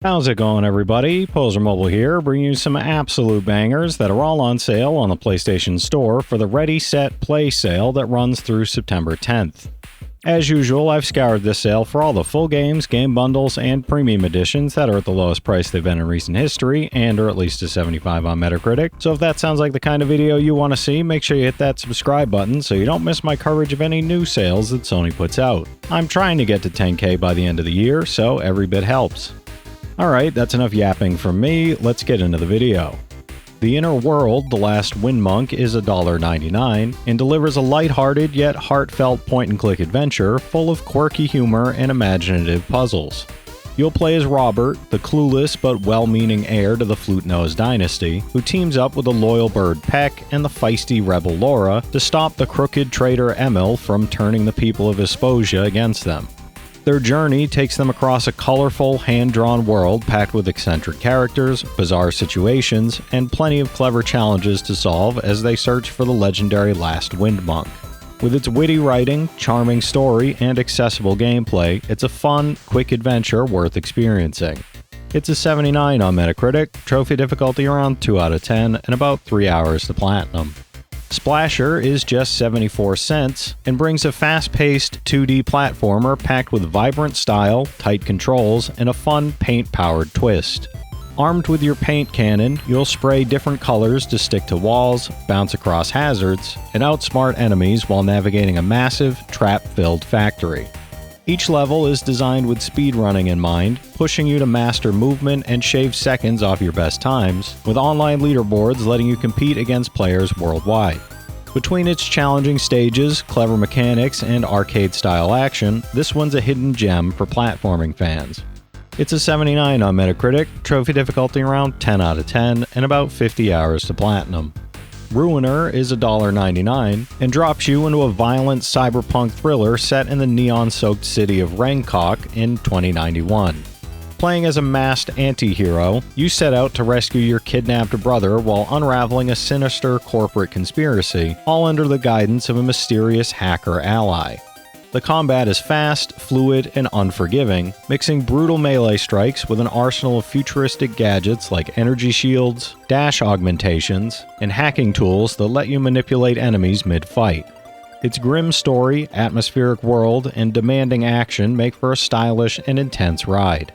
How's it going, everybody? Pozermobil here, bringing you some absolute bangers that are all on sale on the PlayStation Store for the Ready, Set, Play sale that runs through September 10th. As usual, I've scoured this sale for all the full games, game bundles, and premium editions that are at the lowest price they've been in recent history and are at least a 75 on Metacritic. So if that sounds like the kind of video you want to see, make sure you hit that subscribe button so you don't miss my coverage of any new sales that Sony puts out. I'm trying to get to 10K by the end of the year, so every bit helps. Alright, that's enough yapping from me, let's get into the video. The Inner World, The Last Wind Monk is $1.99 and delivers a lighthearted yet heartfelt point-and-click adventure full of quirky humor and imaginative puzzles. You'll play as Robert, the clueless but well-meaning heir to the Flute-Nosed dynasty, who teams up with the loyal bird Peck and the feisty rebel Laura to stop the crooked traitor Emil from turning the people of Esposia against them. Their journey takes them across a colorful, hand-drawn world packed with eccentric characters, bizarre situations, and plenty of clever challenges to solve as they search for the legendary Last Wind Monk. With its witty writing, charming story, and accessible gameplay, it's a fun, quick adventure worth experiencing. It's a 79 on Metacritic, trophy difficulty around 2 out of 10, and about 3 hours to platinum. Splasher is just 74 cents and brings a fast-paced 2D platformer packed with vibrant style, tight controls, and a fun paint-powered twist. Armed with your paint cannon, you'll spray different colors to stick to walls, bounce across hazards, and outsmart enemies while navigating a massive, trap-filled factory. Each level is designed with speedrunning in mind, pushing you to master movement and shave seconds off your best times, with online leaderboards letting you compete against players worldwide. Between its challenging stages, clever mechanics, and arcade-style action, this one's a hidden gem for platforming fans. It's a 79 on Metacritic, trophy difficulty around 10 out of 10, and about 50 hours to platinum. Ruiner is $1.99 and drops you into a violent cyberpunk thriller set in the neon-soaked city of Rangkok in 2091. Playing as a masked anti-hero, you set out to rescue your kidnapped brother while unraveling a sinister corporate conspiracy, all under the guidance of a mysterious hacker ally. The combat is fast, fluid, and unforgiving, mixing brutal melee strikes with an arsenal of futuristic gadgets like energy shields, dash augmentations, and hacking tools that let you manipulate enemies mid-fight. Its grim story, atmospheric world, and demanding action make for a stylish and intense ride.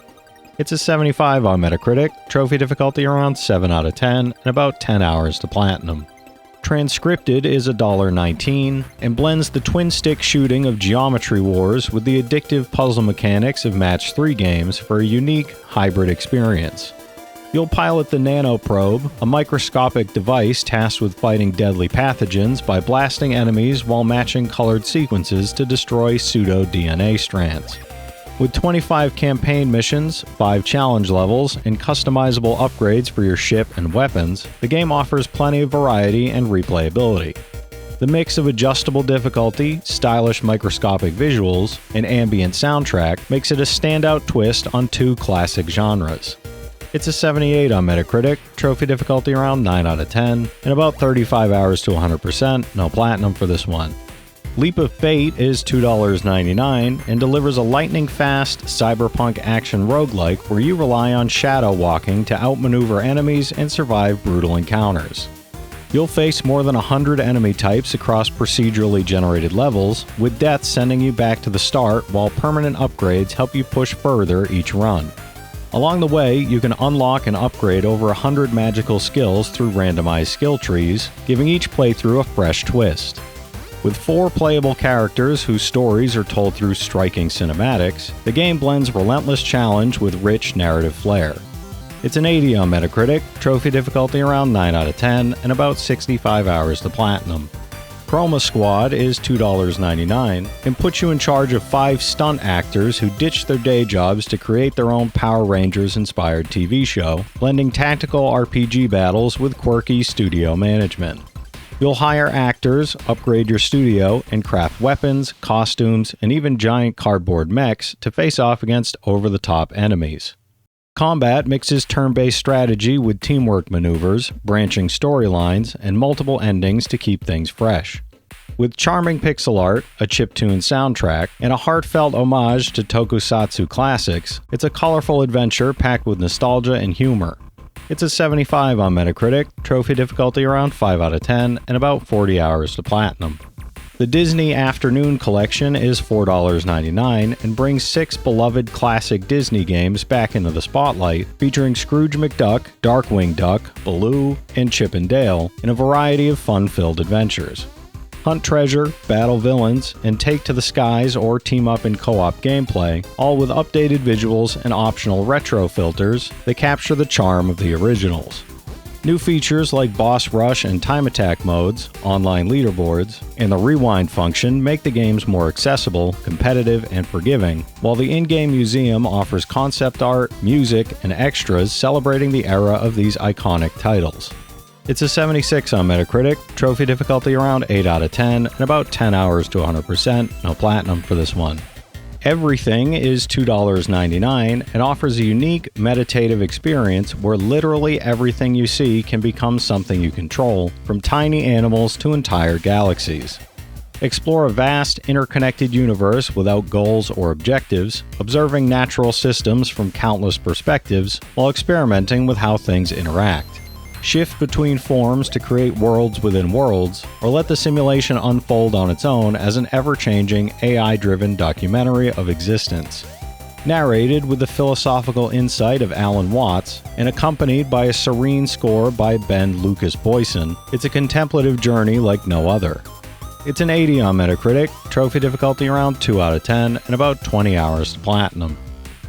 It's a 75 on Metacritic, trophy difficulty around 7 out of 10, and about 10 hours to platinum. Transcripted is $1.19 and blends the twin-stick shooting of Geometry Wars with the addictive puzzle mechanics of Match 3 games for a unique, hybrid experience. You'll pilot the Nanoprobe, a microscopic device tasked with fighting deadly pathogens by blasting enemies while matching colored sequences to destroy pseudo-DNA strands. With 25 campaign missions, 5 challenge levels, and customizable upgrades for your ship and weapons, the game offers plenty of variety and replayability. The mix of adjustable difficulty, stylish microscopic visuals, and ambient soundtrack makes it a standout twist on two classic genres. It's a 78 on Metacritic, trophy difficulty around 9 out of 10, and about 35 hours to 100%, no platinum for this one. Leap of Fate is $2.99 and delivers a lightning-fast cyberpunk action roguelike where you rely on shadow walking to outmaneuver enemies and survive brutal encounters. You'll face more than 100 enemy types across procedurally generated levels, with deaths sending you back to the start while permanent upgrades help you push further each run. Along the way, you can unlock and upgrade over 100 magical skills through randomized skill trees, giving each playthrough a fresh twist. With 4 playable characters whose stories are told through striking cinematics, the game blends relentless challenge with rich narrative flair. It's an 80 on Metacritic, trophy difficulty around 9 out of 10, and about 65 hours to platinum. Chroma Squad is $2.99 and puts you in charge of 5 stunt actors who ditch their day jobs to create their own Power Rangers-inspired TV show, blending tactical RPG battles with quirky studio management. You'll hire actors, upgrade your studio, and craft weapons, costumes, and even giant cardboard mechs to face off against over-the-top enemies. Combat mixes turn-based strategy with teamwork maneuvers, branching storylines, and multiple endings to keep things fresh. With charming pixel art, a chiptune soundtrack, and a heartfelt homage to tokusatsu classics, it's a colorful adventure packed with nostalgia and humor. It's a 75 on Metacritic, trophy difficulty around 5 out of 10, and about 40 hours to platinum. The Disney Afternoon Collection is $4.99 and brings 6 beloved classic Disney games back into the spotlight, featuring Scrooge McDuck, Darkwing Duck, Baloo, and Chip and Dale in a variety of fun-filled adventures. Hunt treasure, battle villains, and take to the skies or team up in co-op gameplay, all with updated visuals and optional retro filters that capture the charm of the originals. New features like boss rush and time attack modes, online leaderboards, and the rewind function make the games more accessible, competitive, and forgiving, while the in-game museum offers concept art, music, and extras celebrating the era of these iconic titles. It's a 76 on Metacritic, trophy difficulty around 8 out of 10, and about 10 hours to 100%, no platinum for this one. Everything is $2.99 and offers a unique meditative experience where literally everything you see can become something you control, from tiny animals to entire galaxies. Explore a vast, interconnected universe without goals or objectives, observing natural systems from countless perspectives while experimenting with how things interact. Shift between forms to create worlds within worlds, or let the simulation unfold on its own as an ever-changing, AI-driven documentary of existence. Narrated with the philosophical insight of Alan Watts, and accompanied by a serene score by Ben Lucas Boyson, it's a contemplative journey like no other. It's an 80 on Metacritic, trophy difficulty around 2 out of 10, and about 20 hours to platinum.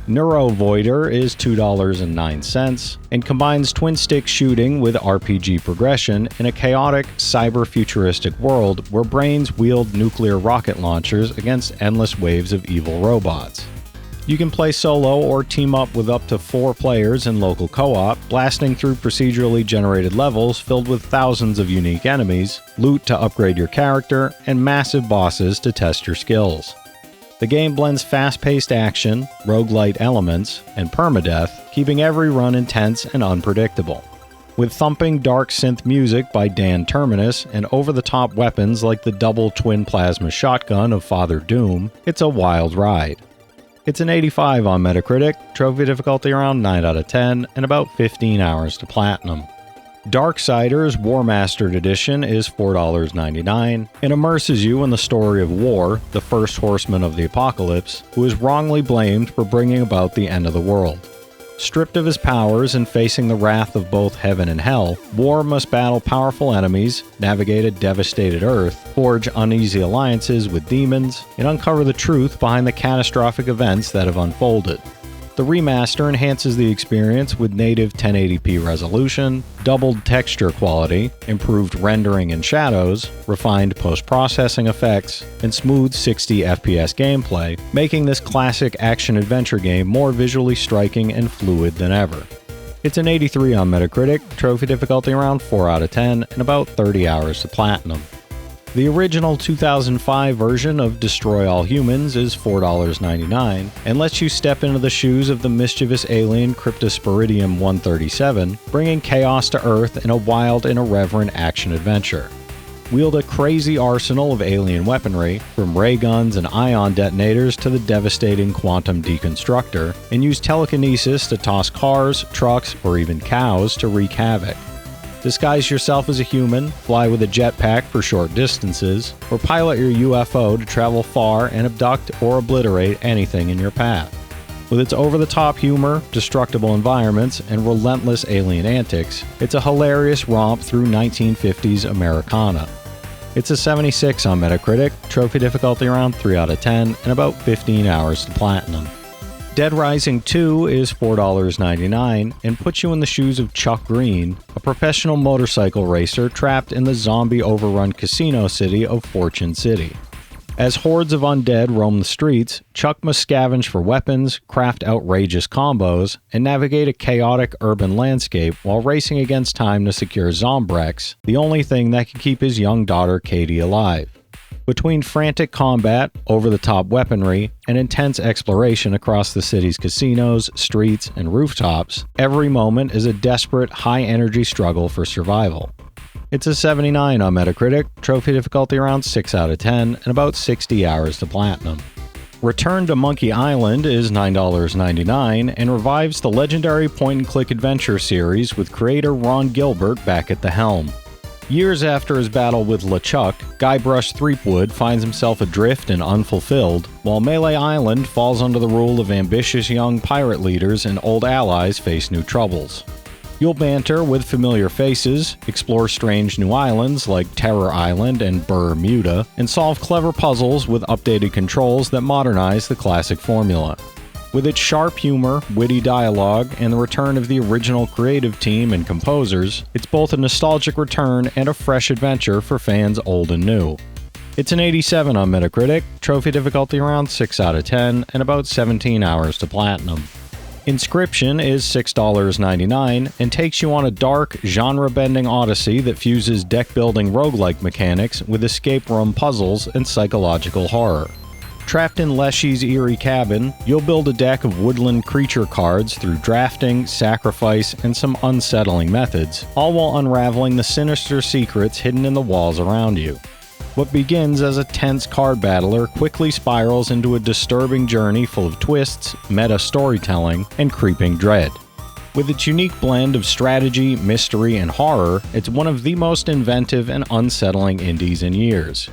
Neurovoider is $2.09 and combines twin-stick shooting with RPG progression in a chaotic, cyber-futuristic world where brains wield nuclear rocket launchers against endless waves of evil robots. You can play solo or team up with up to 4 players in local co-op, blasting through procedurally generated levels filled with thousands of unique enemies, loot to upgrade your character, and massive bosses to test your skills. The game blends fast-paced action, roguelite elements, and permadeath, keeping every run intense and unpredictable. With thumping dark synth music by Dan Terminus and over-the-top weapons like the double twin plasma shotgun of Father Doom, it's a wild ride. It's an 85 on Metacritic, trophy difficulty around 9 out of 10, and about 15 hours to platinum. Darksiders War Mastered Edition is $4.99 and immerses you in the story of War, the first horseman of the apocalypse, who is wrongly blamed for bringing about the end of the world. Stripped of his powers and facing the wrath of both heaven and hell, War must battle powerful enemies, navigate a devastated Earth, forge uneasy alliances with demons, and uncover the truth behind the catastrophic events that have unfolded. The remaster enhances the experience with native 1080p resolution, doubled texture quality, improved rendering and shadows, refined post-processing effects, and smooth 60 FPS gameplay, making this classic action-adventure game more visually striking and fluid than ever. It's an 83 on Metacritic, trophy difficulty around 4 out of 10, and about 30 hours to platinum. The original 2005 version of Destroy All Humans is $4.99 and lets you step into the shoes of the mischievous alien Cryptosporidium 137, bringing chaos to Earth in a wild and irreverent action-adventure. Wield a crazy arsenal of alien weaponry, from ray guns and ion detonators to the devastating quantum deconstructor, and use telekinesis to toss cars, trucks, or even cows to wreak havoc. Disguise yourself as a human, fly with a jetpack for short distances, or pilot your UFO to travel far and abduct or obliterate anything in your path. With its over-the-top humor, destructible environments, and relentless alien antics, it's a hilarious romp through 1950s Americana. It's a 76 on Metacritic, trophy difficulty around 3 out of 10, and about 15 hours to platinum. Dead Rising 2 is $4.99 and puts you in the shoes of Chuck Green, a professional motorcycle racer trapped in the zombie-overrun casino city of Fortune City. As hordes of undead roam the streets, Chuck must scavenge for weapons, craft outrageous combos, and navigate a chaotic urban landscape while racing against time to secure Zombrex, the only thing that can keep his young daughter Katie alive. Between frantic combat, over-the-top weaponry, and intense exploration across the city's casinos, streets, and rooftops, every moment is a desperate, high-energy struggle for survival. It's a 79 on Metacritic, trophy difficulty around 6 out of 10, and about 60 hours to platinum. Return to Monkey Island is $9.99 and revives the legendary point-and-click adventure series with creator Ron Gilbert back at the helm. Years after his battle with LeChuck, Guybrush Threepwood finds himself adrift and unfulfilled, while Melee Island falls under the rule of ambitious young pirate leaders and old allies face new troubles. You'll banter with familiar faces, explore strange new islands like Terror Island and Bermuda, and solve clever puzzles with updated controls that modernize the classic formula. With its sharp humor, witty dialogue, and the return of the original creative team and composers, it's both a nostalgic return and a fresh adventure for fans old and new. It's an 87 on Metacritic, trophy difficulty around 6 out of 10, and about 17 hours to platinum. Inscription is $6.99 and takes you on a dark, genre-bending odyssey that fuses deck-building roguelike mechanics with escape room puzzles and psychological horror. Trapped in Leshy's eerie cabin, you'll build a deck of woodland creature cards through drafting, sacrifice, and some unsettling methods, all while unraveling the sinister secrets hidden in the walls around you. What begins as a tense card battler quickly spirals into a disturbing journey full of twists, meta storytelling, and creeping dread. With its unique blend of strategy, mystery, and horror, it's one of the most inventive and unsettling indies in years.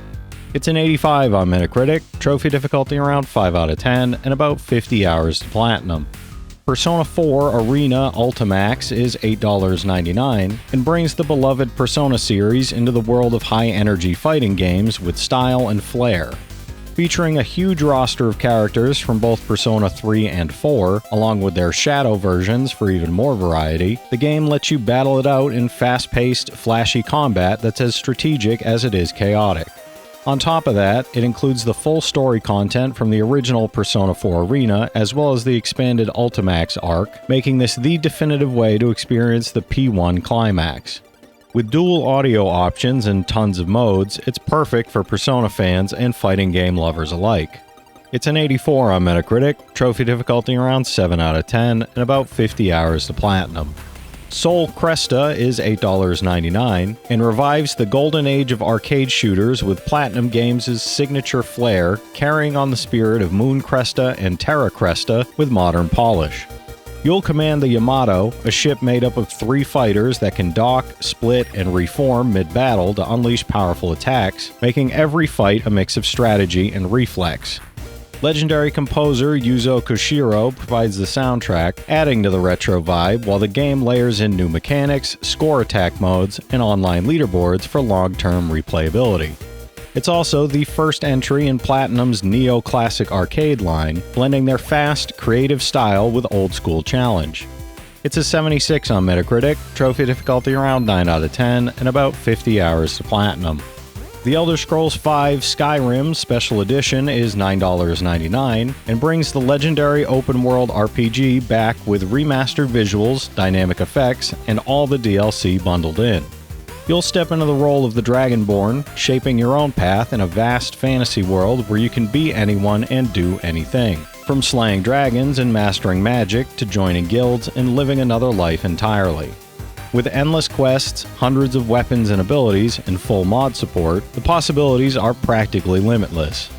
It's an 85 on Metacritic, trophy difficulty around 5 out of 10, and about 50 hours to platinum. Persona 4 Arena Ultimax is $8.99 and brings the beloved Persona series into the world of high-energy fighting games with style and flair. Featuring a huge roster of characters from both Persona 3 and 4, along with their Shadow versions for even more variety, the game lets you battle it out in fast-paced, flashy combat that's as strategic as it is chaotic. On top of that, it includes the full story content from the original Persona 4 Arena, as well as the expanded Ultimax arc, making this the definitive way to experience the P1 climax. With dual audio options and tons of modes, it's perfect for Persona fans and fighting game lovers alike. It's an 84 on Metacritic, trophy difficulty around 7 out of 10, and about 50 hours to platinum. Sol Cresta is $8.99 and revives the golden age of arcade shooters with Platinum Games' signature flair, carrying on the spirit of Moon Cresta and Terra Cresta with modern polish. You'll command the Yamato, a ship made up of 3 fighters that can dock, split, and reform mid-battle to unleash powerful attacks, making every fight a mix of strategy and reflex. Legendary composer Yuzo Koshiro provides the soundtrack, adding to the retro vibe, while the game layers in new mechanics, score attack modes, and online leaderboards for long-term replayability. It's also the first entry in Platinum's neo-classic arcade line, blending their fast, creative style with old-school challenge. It's a 76 on Metacritic, trophy difficulty around 9 out of 10, and about 50 hours to platinum. The Elder Scrolls V Skyrim Special Edition is $9.99 and brings the legendary open-world RPG back with remastered visuals, dynamic effects, and all the DLC bundled in. You'll step into the role of the Dragonborn, shaping your own path in a vast fantasy world where you can be anyone and do anything, from slaying dragons and mastering magic to joining guilds and living another life entirely. With endless quests, hundreds of weapons and abilities, and full mod support, the possibilities are practically limitless.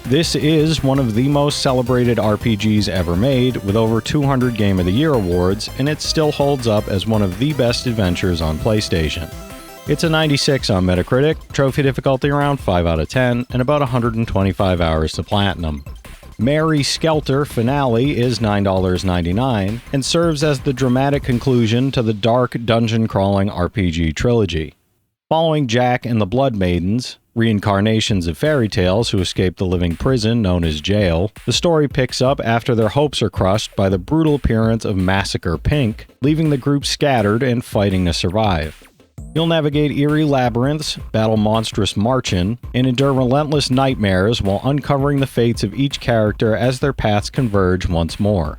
This is one of the most celebrated RPGs ever made, with over 200 Game of the Year awards, and it still holds up as one of the best adventures on PlayStation. It's a 96 on Metacritic, trophy difficulty around 5 out of 10, and about 125 hours to platinum. Mary Skelter Finale is $9.99 and serves as the dramatic conclusion to the dark dungeon-crawling RPG trilogy. Following Jack and the Blood Maidens, reincarnations of fairy tales who escape the living prison known as jail, the story picks up after their hopes are crushed by the brutal appearance of Massacre Pink, leaving the group scattered and fighting to survive. You'll navigate eerie labyrinths, battle monstrous Marchin, and endure relentless nightmares while uncovering the fates of each character as their paths converge once more.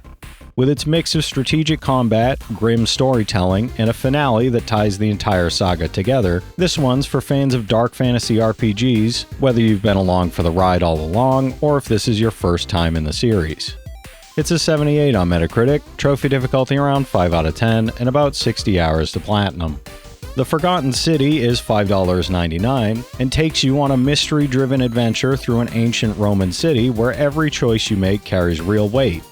With its mix of strategic combat, grim storytelling, and a finale that ties the entire saga together, this one's for fans of dark fantasy RPGs, whether you've been along for the ride all along or if this is your first time in the series. It's a 78 on Metacritic, trophy difficulty around 5 out of 10, and about 60 hours to platinum. The Forgotten City is $5.99 and takes you on a mystery-driven adventure through an ancient Roman city where every choice you make carries real weight.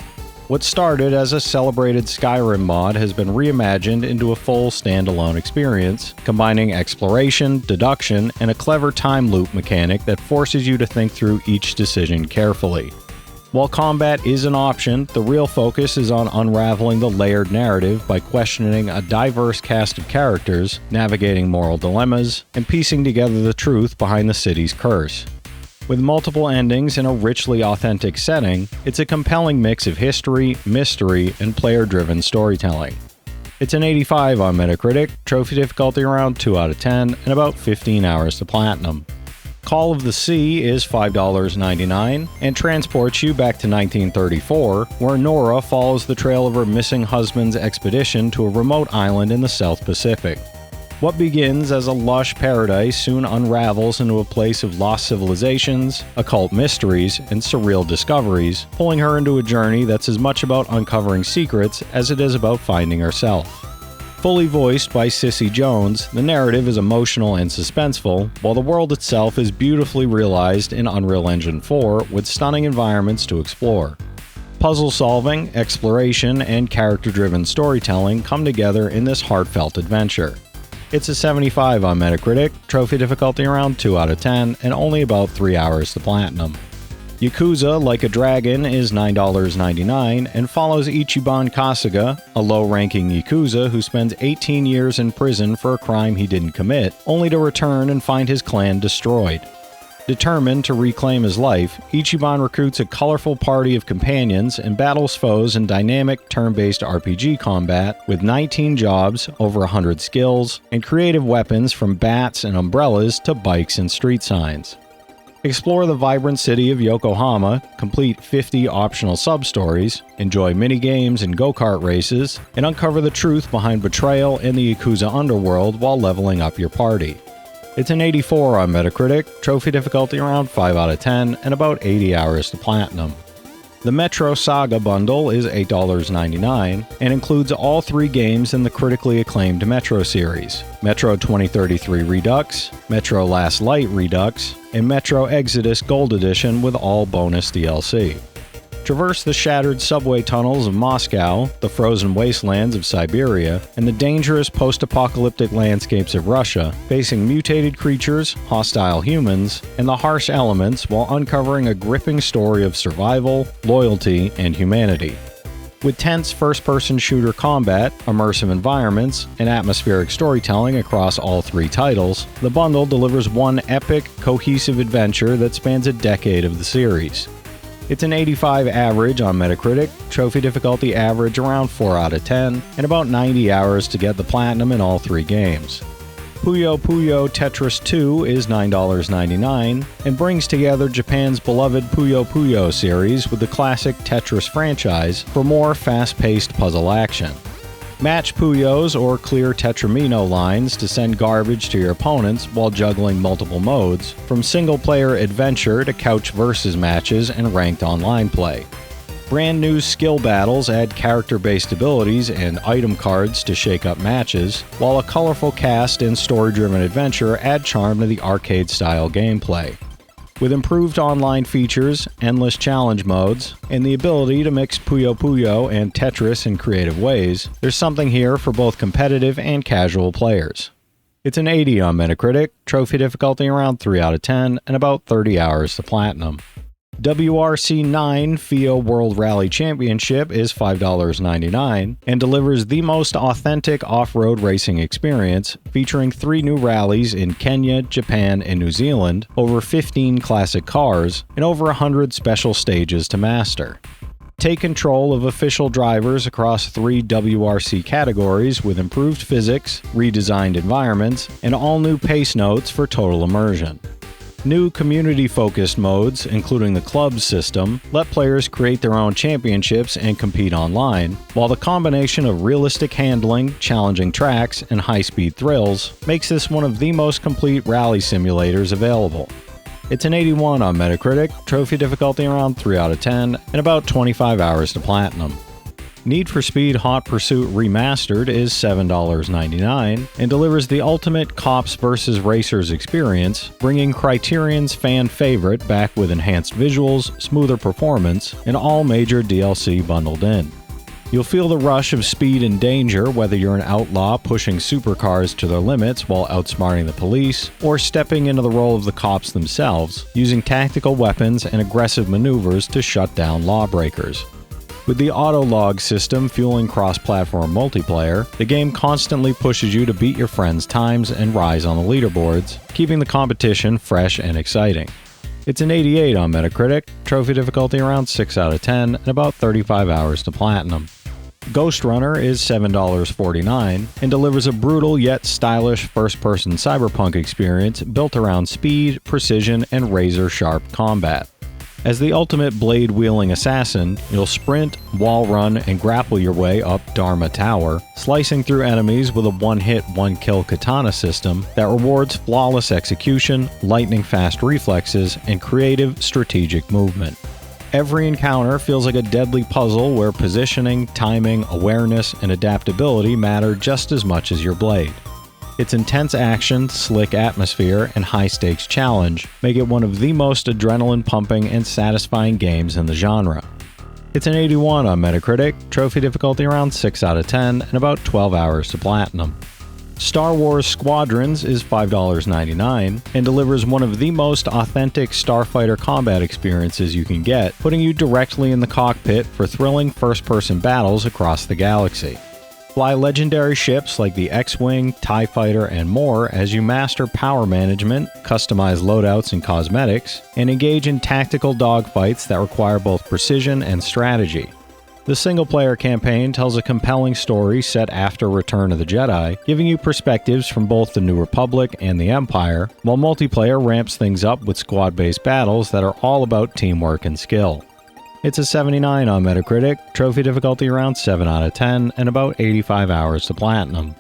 What started as a celebrated Skyrim mod has been reimagined into a full standalone experience, combining exploration, deduction, and a clever time loop mechanic that forces you to think through each decision carefully. While combat is an option, the real focus is on unraveling the layered narrative by questioning a diverse cast of characters, navigating moral dilemmas, and piecing together the truth behind the city's curse. With multiple endings in a richly authentic setting, it's a compelling mix of history, mystery, and player-driven storytelling. It's an 85 on Metacritic, trophy difficulty around 2 out of 10, and about 15 hours to platinum. Call of the Sea is $5.99 and transports you back to 1934, where Nora follows the trail of her missing husband's expedition to a remote island in the South Pacific. What begins as a lush paradise soon unravels into a place of lost civilizations, occult mysteries, and surreal discoveries, pulling her into a journey that's as much about uncovering secrets as it is about finding herself. Fully voiced by Cissy Jones, the narrative is emotional and suspenseful, while the world itself is beautifully realized in Unreal Engine 4 with stunning environments to explore. Puzzle solving, exploration, and character-driven storytelling come together in this heartfelt adventure. It's a 75 on Metacritic, trophy difficulty around 2 out of 10, and only about 3 hours to platinum. Yakuza Like a Dragon is $9.99 and follows Ichiban Kasuga, a low-ranking Yakuza who spends 18 years in prison for a crime he didn't commit, only to return and find his clan destroyed. Determined to reclaim his life, Ichiban recruits a colorful party of companions and battles foes in dynamic turn-based RPG combat with 19 jobs, over 100 skills, and creative weapons from bats and umbrellas to bikes and street signs. Explore the vibrant city of Yokohama, complete 50 optional sub-stories, enjoy mini-games and go-kart races, and uncover the truth behind betrayal in the Yakuza underworld while leveling up your party. It's an 84 on Metacritic, trophy difficulty around 5 out of 10, and about 80 hours to platinum. The Metro Saga bundle is $8.99 and includes all 3 games in the critically acclaimed Metro series: Metro 2033 Redux, Metro Last Light Redux, and Metro Exodus Gold Edition with all bonus DLC. Traverse the shattered subway tunnels of Moscow, the frozen wastelands of Siberia, and the dangerous post-apocalyptic landscapes of Russia, facing mutated creatures, hostile humans, and the harsh elements while uncovering a gripping story of survival, loyalty, and humanity. With tense first-person shooter combat, immersive environments, and atmospheric storytelling across all 3 titles, the bundle delivers one epic, cohesive adventure that spans a decade of the series. It's an 85 average on Metacritic, trophy difficulty average around 4 out of 10, and about 90 hours to get the platinum in all 3 games. Puyo Puyo Tetris 2 is $9.99 and brings together Japan's beloved Puyo Puyo series with the classic Tetris franchise for more fast-paced puzzle action. Match Puyos or clear Tetramino lines to send garbage to your opponents while juggling multiple modes, from single-player adventure to couch versus matches and ranked online play. Brand new skill battles add character-based abilities and item cards to shake up matches, while a colorful cast and story-driven adventure add charm to the arcade-style gameplay. With improved online features, endless challenge modes, and the ability to mix Puyo Puyo and Tetris in creative ways, there's something here for both competitive and casual players. It's an 80 on Metacritic, trophy difficulty around 3 out of 10, and about 30 hours to platinum. WRC 9 FIA World Rally Championship is $5.99 and delivers the most authentic off-road racing experience, featuring 3 new rallies in Kenya, Japan, and New Zealand, over 15 classic cars, and over 100 special stages to master. Take control of official drivers across 3 WRC categories with improved physics, redesigned environments, and all new pace notes for total immersion. New community-focused modes, including the clubs system, let players create their own championships and compete online, while the combination of realistic handling, challenging tracks, and high-speed thrills makes this one of the most complete rally simulators available. It's an 81 on Metacritic, trophy difficulty around 3 out of 10, and about 25 hours to platinum. Need for Speed Hot Pursuit Remastered is $7.99 and delivers the ultimate cops versus racers experience, bringing Criterion's fan favorite back with enhanced visuals, smoother performance, and all major DLC bundled in. You'll feel the rush of speed and danger whether you're an outlaw pushing supercars to their limits while outsmarting the police, or stepping into the role of the cops themselves, using tactical weapons and aggressive maneuvers to shut down lawbreakers. With the auto-log system fueling cross-platform multiplayer, the game constantly pushes you to beat your friends' times and rise on the leaderboards, keeping the competition fresh and exciting. It's an 88 on Metacritic, trophy difficulty around 6 out of 10, and about 35 hours to platinum. Ghost Runner is $7.49 and delivers a brutal yet stylish first-person cyberpunk experience built around speed, precision, and razor-sharp combat. As the ultimate blade-wielding assassin, you'll sprint, wall run, and grapple your way up Dharma Tower, slicing through enemies with a one-hit, one-kill katana system that rewards flawless execution, lightning-fast reflexes, and creative, strategic movement. Every encounter feels like a deadly puzzle where positioning, timing, awareness, and adaptability matter just as much as your blade. Its intense action, slick atmosphere, and high-stakes challenge make it one of the most adrenaline-pumping and satisfying games in the genre. It's an 81 on Metacritic, trophy difficulty around 6 out of 10, and about 12 hours to platinum. Star Wars Squadrons is $5.99 and delivers one of the most authentic starfighter combat experiences you can get, putting you directly in the cockpit for thrilling first-person battles across the galaxy. Fly legendary ships like the X-Wing, TIE Fighter, and more as you master power management, customize loadouts and cosmetics, and engage in tactical dogfights that require both precision and strategy. The single-player campaign tells a compelling story set after Return of the Jedi, giving you perspectives from both the New Republic and the Empire, while multiplayer ramps things up with squad-based battles that are all about teamwork and skill. It's a 79 on Metacritic, trophy difficulty around 7 out of 10, and about 85 hours to platinum.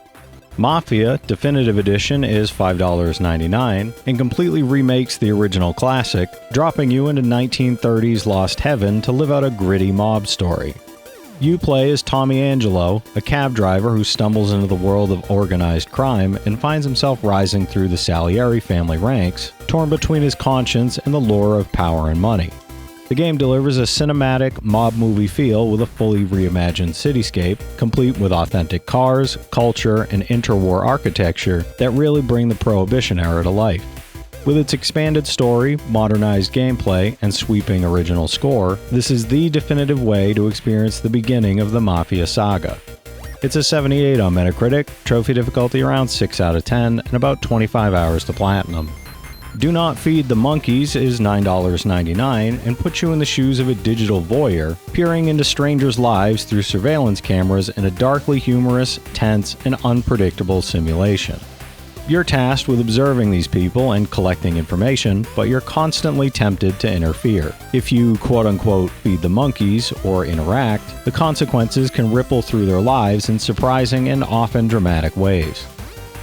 Mafia Definitive Edition is $5.99 and completely remakes the original classic, dropping you into 1930s Lost Heaven to live out a gritty mob story. You play as Tommy Angelo, a cab driver who stumbles into the world of organized crime and finds himself rising through the Salieri family ranks, torn between his conscience and the lure of power and money. The game delivers a cinematic, mob movie feel with a fully reimagined cityscape, complete with authentic cars, culture, and interwar architecture that really bring the Prohibition era to life. With its expanded story, modernized gameplay, and sweeping original score, this is the definitive way to experience the beginning of the Mafia saga. It's a 78 on Metacritic, trophy difficulty around 6 out of 10, and about 25 hours to platinum. Do Not Feed the Monkeys is $9.99 and puts you in the shoes of a digital voyeur, peering into strangers' lives through surveillance cameras in a darkly humorous, tense, and unpredictable simulation. You're tasked with observing these people and collecting information, but you're constantly tempted to interfere. If you quote-unquote feed the monkeys or interact, the consequences can ripple through their lives in surprising and often dramatic ways.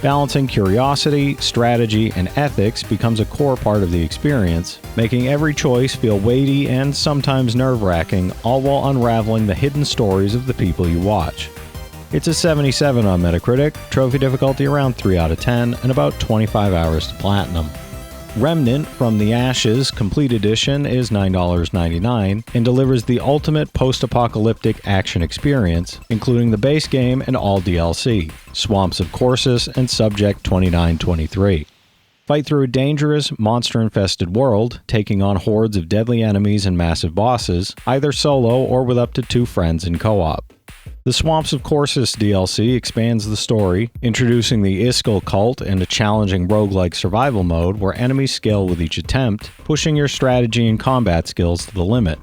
Balancing curiosity, strategy, and ethics becomes a core part of the experience, making every choice feel weighty and sometimes nerve-wracking, all while unraveling the hidden stories of the people you watch. It's a 77 on Metacritic, trophy difficulty around 3 out of 10, and about 25 hours to platinum. Remnant from the Ashes Complete Edition is $9.99 and delivers the ultimate post-apocalyptic action experience, including the base game and all DLC, Swamps of Corsus and Subject 2923. Fight through a dangerous, monster-infested world, taking on hordes of deadly enemies and massive bosses, either solo or with up to 2 friends in co-op. The Swamps of Corsus DLC expands the story, introducing the Iskall cult and a challenging roguelike survival mode where enemies scale with each attempt, pushing your strategy and combat skills to the limit.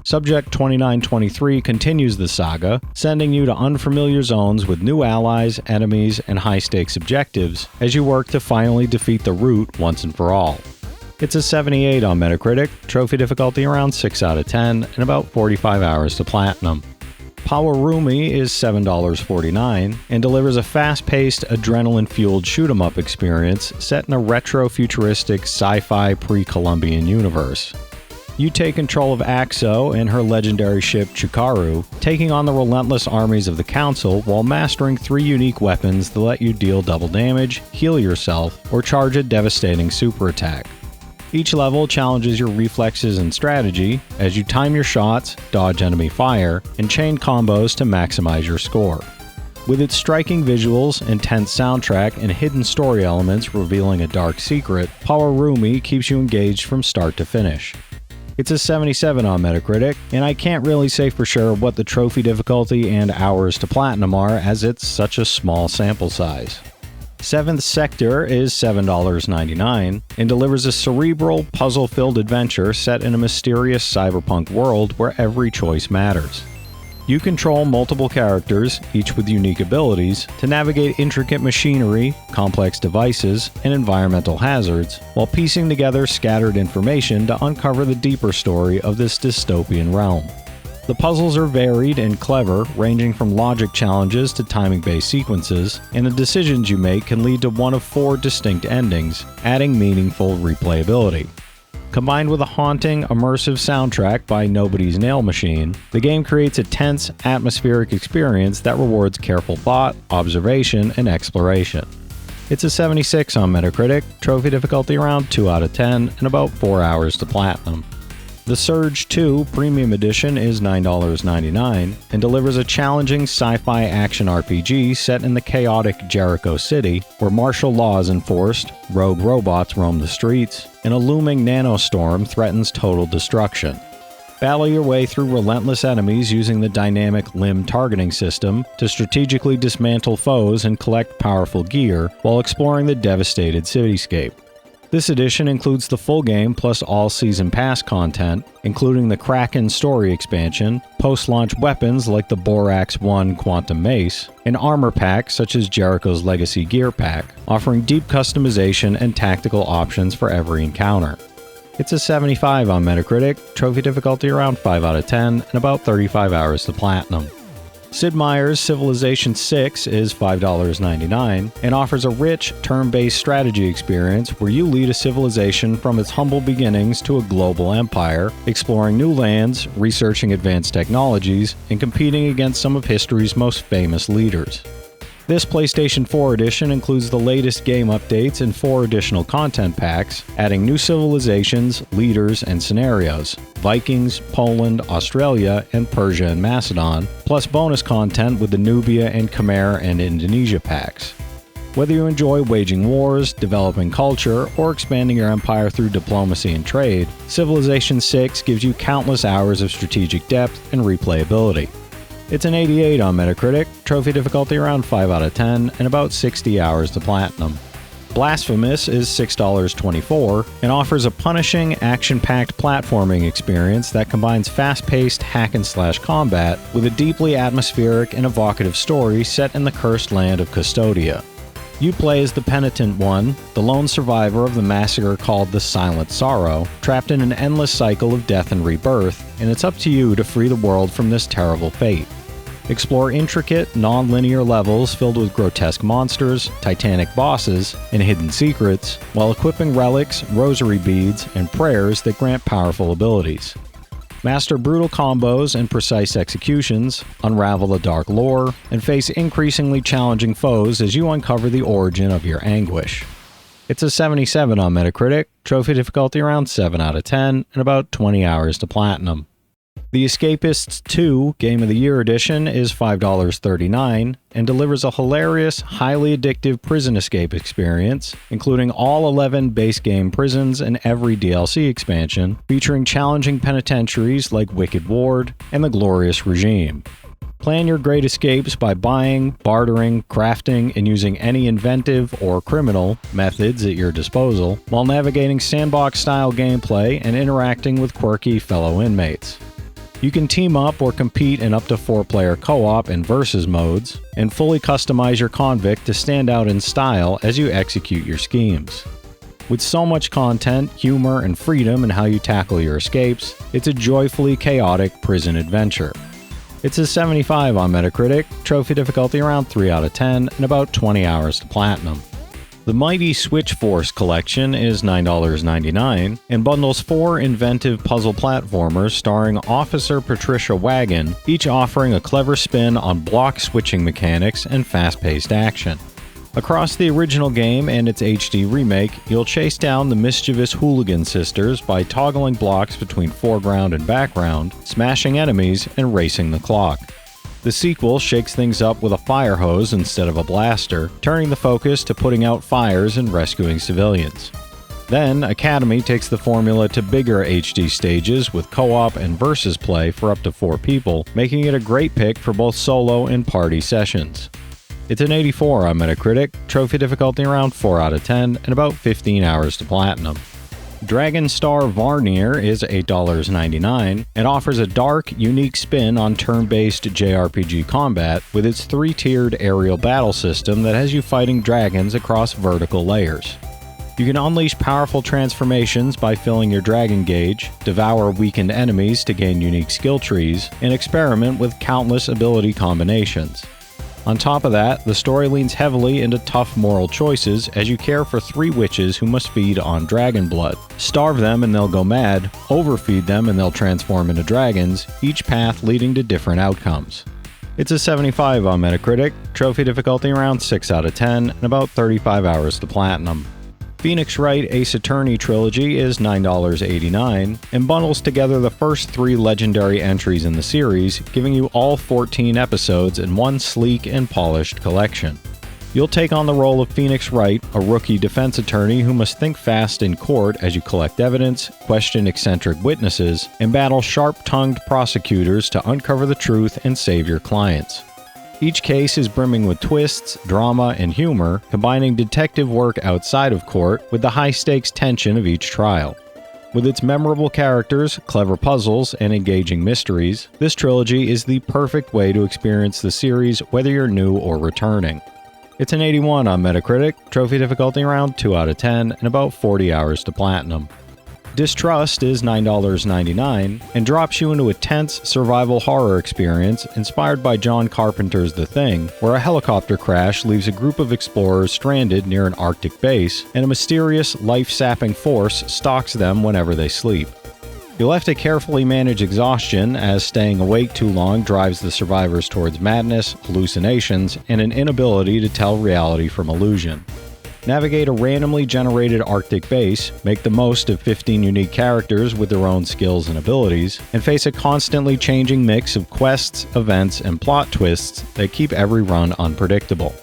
Subject 2923 continues the saga, sending you to unfamiliar zones with new allies, enemies, and high-stakes objectives as you work to finally defeat the Root once and for all. It's a 78 on Metacritic, trophy difficulty around 6 out of 10, and about 45 hours to platinum. Powerumi is $7.49 and delivers a fast-paced, adrenaline-fueled shoot-'em-up experience set in a retro-futuristic sci-fi pre-Columbian universe. You take control of Axo and her legendary ship Chikaru, taking on the relentless armies of the Council while mastering 3 unique weapons that let you deal double damage, heal yourself, or charge a devastating super attack. Each level challenges your reflexes and strategy as you time your shots, dodge enemy fire, and chain combos to maximize your score. With its striking visuals, intense soundtrack, and hidden story elements revealing a dark secret, Powerumi keeps you engaged from start to finish. It's a 77 on Metacritic, and I can't really say for sure what the trophy difficulty and hours to platinum are as it's such a small sample size. 7th Sector is $7.99 and delivers a cerebral, puzzle-filled adventure set in a mysterious cyberpunk world where every choice matters. You control multiple characters, each with unique abilities, to navigate intricate machinery, complex devices, and environmental hazards, while piecing together scattered information to uncover the deeper story of this dystopian realm. The puzzles are varied and clever, ranging from logic challenges to timing-based sequences, and the decisions you make can lead to one of 4 distinct endings, adding meaningful replayability. Combined with a haunting, immersive soundtrack by Nobody's Nail Machine, the game creates a tense, atmospheric experience that rewards careful thought, observation, and exploration. It's a 76 on Metacritic, trophy difficulty around 2 out of 10, and about 4 hours to platinum. The Surge 2 Premium Edition is $9.99 and delivers a challenging sci-fi action RPG set in the chaotic Jericho City, where martial law is enforced, rogue robots roam the streets, and a looming nanostorm threatens total destruction. Battle your way through relentless enemies using the dynamic limb targeting system to strategically dismantle foes and collect powerful gear while exploring the devastated cityscape. This edition includes the full game plus all Season Pass content, including the Kraken story expansion, post-launch weapons like the Borax 1 Quantum Mace, and armor packs such as Jericho's Legacy Gear Pack, offering deep customization and tactical options for every encounter. It's a 75 on Metacritic, trophy difficulty around 5 out of 10, and about 35 hours to platinum. Sid Meier's Civilization VI is $5.99 and offers a rich, turn-based strategy experience where you lead a civilization from its humble beginnings to a global empire, exploring new lands, researching advanced technologies, and competing against some of history's most famous leaders. This PlayStation 4 edition includes the latest game updates and 4 additional content packs, adding new civilizations, leaders, and scenarios: Vikings, Poland, Australia, and Persia and Macedon, plus bonus content with the Nubia and Khmer and Indonesia packs. Whether you enjoy waging wars, developing culture, or expanding your empire through diplomacy and trade, Civilization VI gives you countless hours of strategic depth and replayability. It's an 88 on Metacritic, trophy difficulty around 5 out of 10, and about 60 hours to platinum. Blasphemous is $6.24 and offers a punishing, action-packed platforming experience that combines fast-paced hack-and-slash combat with a deeply atmospheric and evocative story set in the cursed land of Custodia. You play as the Penitent One, the lone survivor of the massacre called the Silent Sorrow, trapped in an endless cycle of death and rebirth, and it's up to you to free the world from this terrible fate. Explore intricate, non-linear levels filled with grotesque monsters, titanic bosses, and hidden secrets, while equipping relics, rosary beads, and prayers that grant powerful abilities. Master brutal combos and precise executions, unravel the dark lore, and face increasingly challenging foes as you uncover the origin of your anguish. It's a 77 on Metacritic, trophy difficulty around 7 out of 10, and about 20 hours to platinum. The Escapists 2 Game of the Year Edition is $5.39 and delivers a hilarious, highly addictive prison escape experience, including all 11 base game prisons and every DLC expansion, featuring challenging penitentiaries like Wicked Ward and the Glorious Regime. Plan your great escapes by buying, bartering, crafting, and using any inventive or criminal methods at your disposal, while navigating sandbox-style gameplay and interacting with quirky fellow inmates. You can team up or compete in up to 4-player co-op and versus modes, and fully customize your convict to stand out in style as you execute your schemes. With so much content, humor, and freedom in how you tackle your escapes, it's a joyfully chaotic prison adventure. It's a 75 on Metacritic, trophy difficulty around 3 out of 10, and about 20 hours to platinum. The Mighty Switch Force collection is $9.99 and bundles 4 inventive puzzle platformers starring Officer Patricia Wagon, each offering a clever spin on block switching mechanics and fast-paced action. Across the original game and its HD remake, you'll chase down the mischievous Hooligan sisters by toggling blocks between foreground and background, smashing enemies, and racing the clock. The sequel shakes things up with a fire hose instead of a blaster, turning the focus to putting out fires and rescuing civilians. Then, Academy takes the formula to bigger HD stages with co-op and versus play for up to 4 people, making it a great pick for both solo and party sessions. It's an 84 on Metacritic, trophy difficulty around 4 out of 10, and about 15 hours to platinum. Dragon Star Varnir is $8.99 and offers a dark, unique spin on turn-based JRPG combat with its 3-tiered aerial battle system that has you fighting dragons across vertical layers. You can unleash powerful transformations by filling your dragon gauge, devour weakened enemies to gain unique skill trees, and experiment with countless ability combinations. On top of that, the story leans heavily into tough moral choices as you care for 3 witches who must feed on dragon blood. Starve them and they'll go mad, overfeed them and they'll transform into dragons, each path leading to different outcomes. It's a 75 on Metacritic, trophy difficulty around 6 out of 10, and about 35 hours to platinum. Phoenix Wright Ace Attorney Trilogy is $9.89 and bundles together the first 3 legendary entries in the series, giving you all 14 episodes in one sleek and polished collection. You'll take on the role of Phoenix Wright, a rookie defense attorney who must think fast in court as you collect evidence, question eccentric witnesses, and battle sharp-tongued prosecutors to uncover the truth and save your clients. Each case is brimming with twists, drama, and humor, combining detective work outside of court with the high-stakes tension of each trial. With its memorable characters, clever puzzles, and engaging mysteries, this trilogy is the perfect way to experience the series whether you're new or returning. It's an 81 on Metacritic, trophy difficulty around 2 out of 10, and about 40 hours to platinum. Distrust is $9.99 and drops you into a tense survival horror experience inspired by John Carpenter's The Thing, where a helicopter crash leaves a group of explorers stranded near an Arctic base, and a mysterious, life-sapping force stalks them whenever they sleep. You'll have to carefully manage exhaustion, as staying awake too long drives the survivors towards madness, hallucinations, and an inability to tell reality from illusion. Navigate a randomly generated Arctic base, make the most of 15 unique characters with their own skills and abilities, and face a constantly changing mix of quests, events, and plot twists that keep every run unpredictable.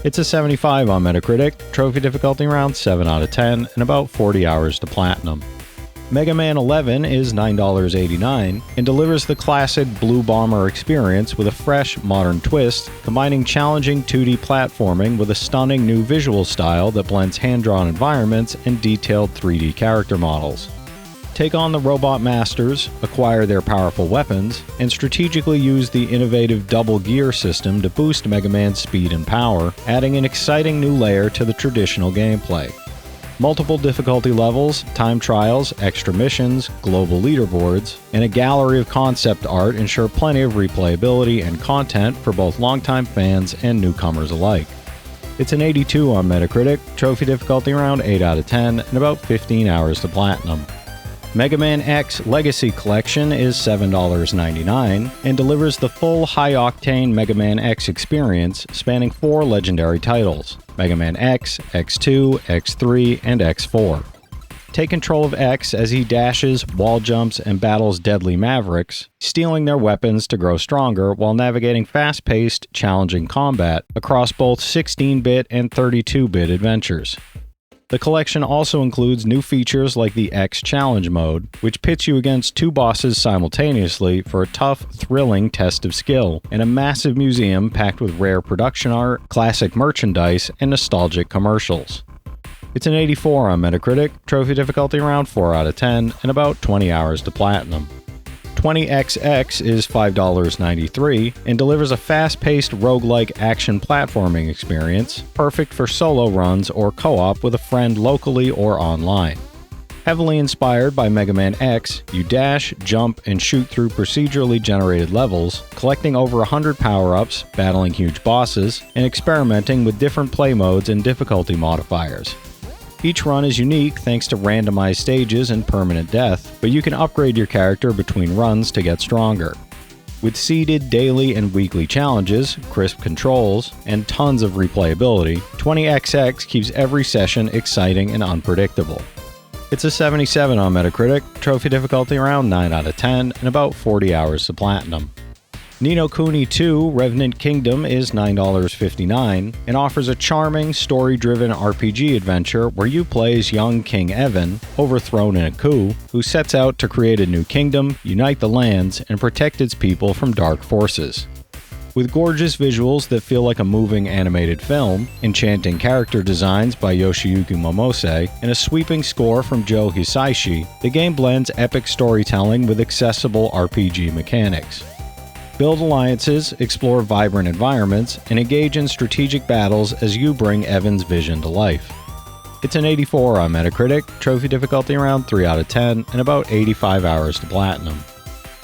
It's a 75 on Metacritic, trophy difficulty around 7 out of 10, and about 40 hours to platinum. Mega Man 11 is $9.89 and delivers the classic Blue Bomber experience with a fresh, modern twist, combining challenging 2D platforming with a stunning new visual style that blends hand-drawn environments and detailed 3D character models. Take on the Robot Masters, acquire their powerful weapons, and strategically use the innovative double gear system to boost Mega Man's speed and power, adding an exciting new layer to the traditional gameplay. Multiple difficulty levels, time trials, extra missions, global leaderboards, and a gallery of concept art ensure plenty of replayability and content for both longtime fans and newcomers alike. It's an 82 on Metacritic, trophy difficulty around 8 out of 10, and about 15 hours to platinum. Mega Man X Legacy Collection is $7.99 and delivers the full high-octane Mega Man X experience spanning 4 legendary titles: Mega Man X, X2, X3, and X4. Take control of X as he dashes, wall jumps, and battles deadly mavericks, stealing their weapons to grow stronger while navigating fast-paced, challenging combat across both 16-bit and 32-bit adventures. The collection also includes new features like the X Challenge mode, which pits you against 2 bosses simultaneously for a tough, thrilling test of skill, and a massive museum packed with rare production art, classic merchandise, and nostalgic commercials. It's an 84 on Metacritic, trophy difficulty around 4 out of 10, and about 20 hours to platinum. 20XX is $5.93 and delivers a fast-paced roguelike action platforming experience, perfect for solo runs or co-op with a friend locally or online. Heavily inspired by Mega Man X, you dash, jump, and shoot through procedurally generated levels, collecting over 100 power-ups, battling huge bosses, and experimenting with different play modes and difficulty modifiers. Each run is unique thanks to randomized stages and permanent death, but you can upgrade your character between runs to get stronger. With seeded daily and weekly challenges, crisp controls, and tons of replayability, 20XX keeps every session exciting and unpredictable. It's a 77 on Metacritic, trophy difficulty around 9 out of 10, and about 40 hours to platinum. Ni no Kuni 2 Revenant Kingdom is $9.59 and offers a charming, story-driven RPG adventure where you play as young King Evan, overthrown in a coup, who sets out to create a new kingdom, unite the lands, and protect its people from dark forces. With gorgeous visuals that feel like a moving animated film, enchanting character designs by Yoshiyuki Momose, and a sweeping score from Joe Hisaishi, the game blends epic storytelling with accessible RPG mechanics. Build alliances, explore vibrant environments, and engage in strategic battles as you bring Evan's vision to life. It's an 84 on Metacritic, trophy difficulty around 3 out of 10, and about 85 hours to platinum.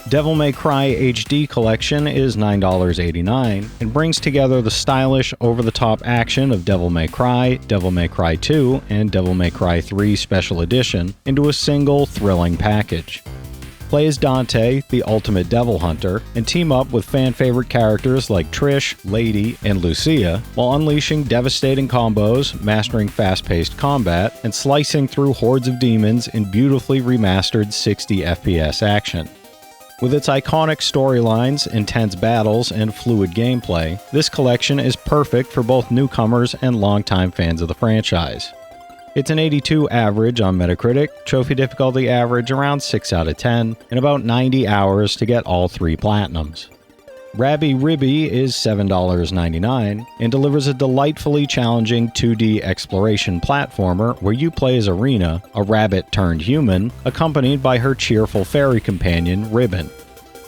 Devil May Cry HD Collection is $9.89 and brings together the stylish, over-the-top action of Devil May Cry 2, and Devil May Cry 3 Special Edition into a single, thrilling package. Play as Dante, the ultimate devil hunter, and team up with fan-favorite characters like Trish, Lady, and Lucia, while unleashing devastating combos, mastering fast-paced combat, and slicing through hordes of demons in beautifully remastered 60 FPS action. With its iconic storylines, intense battles, and fluid gameplay, this collection is perfect for both newcomers and longtime fans of the franchise. It's an 82 average on Metacritic, trophy difficulty average around 6 out of 10, and about 90 hours to get all 3 platinums. Rabby Ribby is $7.99 and delivers a delightfully challenging 2D exploration platformer where you play as Arena, a rabbit-turned-human, accompanied by her cheerful fairy companion, Ribbon.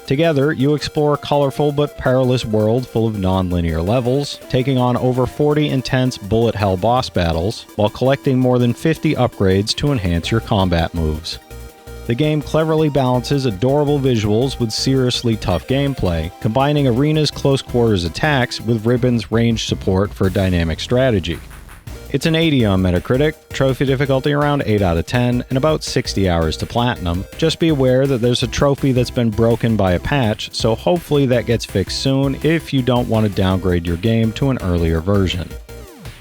Together, you explore a colorful but perilous world full of non-linear levels, taking on over 40 intense bullet hell boss battles, while collecting more than 50 upgrades to enhance your combat moves. The game cleverly balances adorable visuals with seriously tough gameplay, combining Arena's close-quarters attacks with Ribbon's range support for dynamic strategy. It's an 80 on Metacritic, trophy difficulty around 8 out of 10, and about 60 hours to platinum. Just be aware that there's a trophy that's been broken by a patch, so hopefully that gets fixed soon if you don't want to downgrade your game to an earlier version.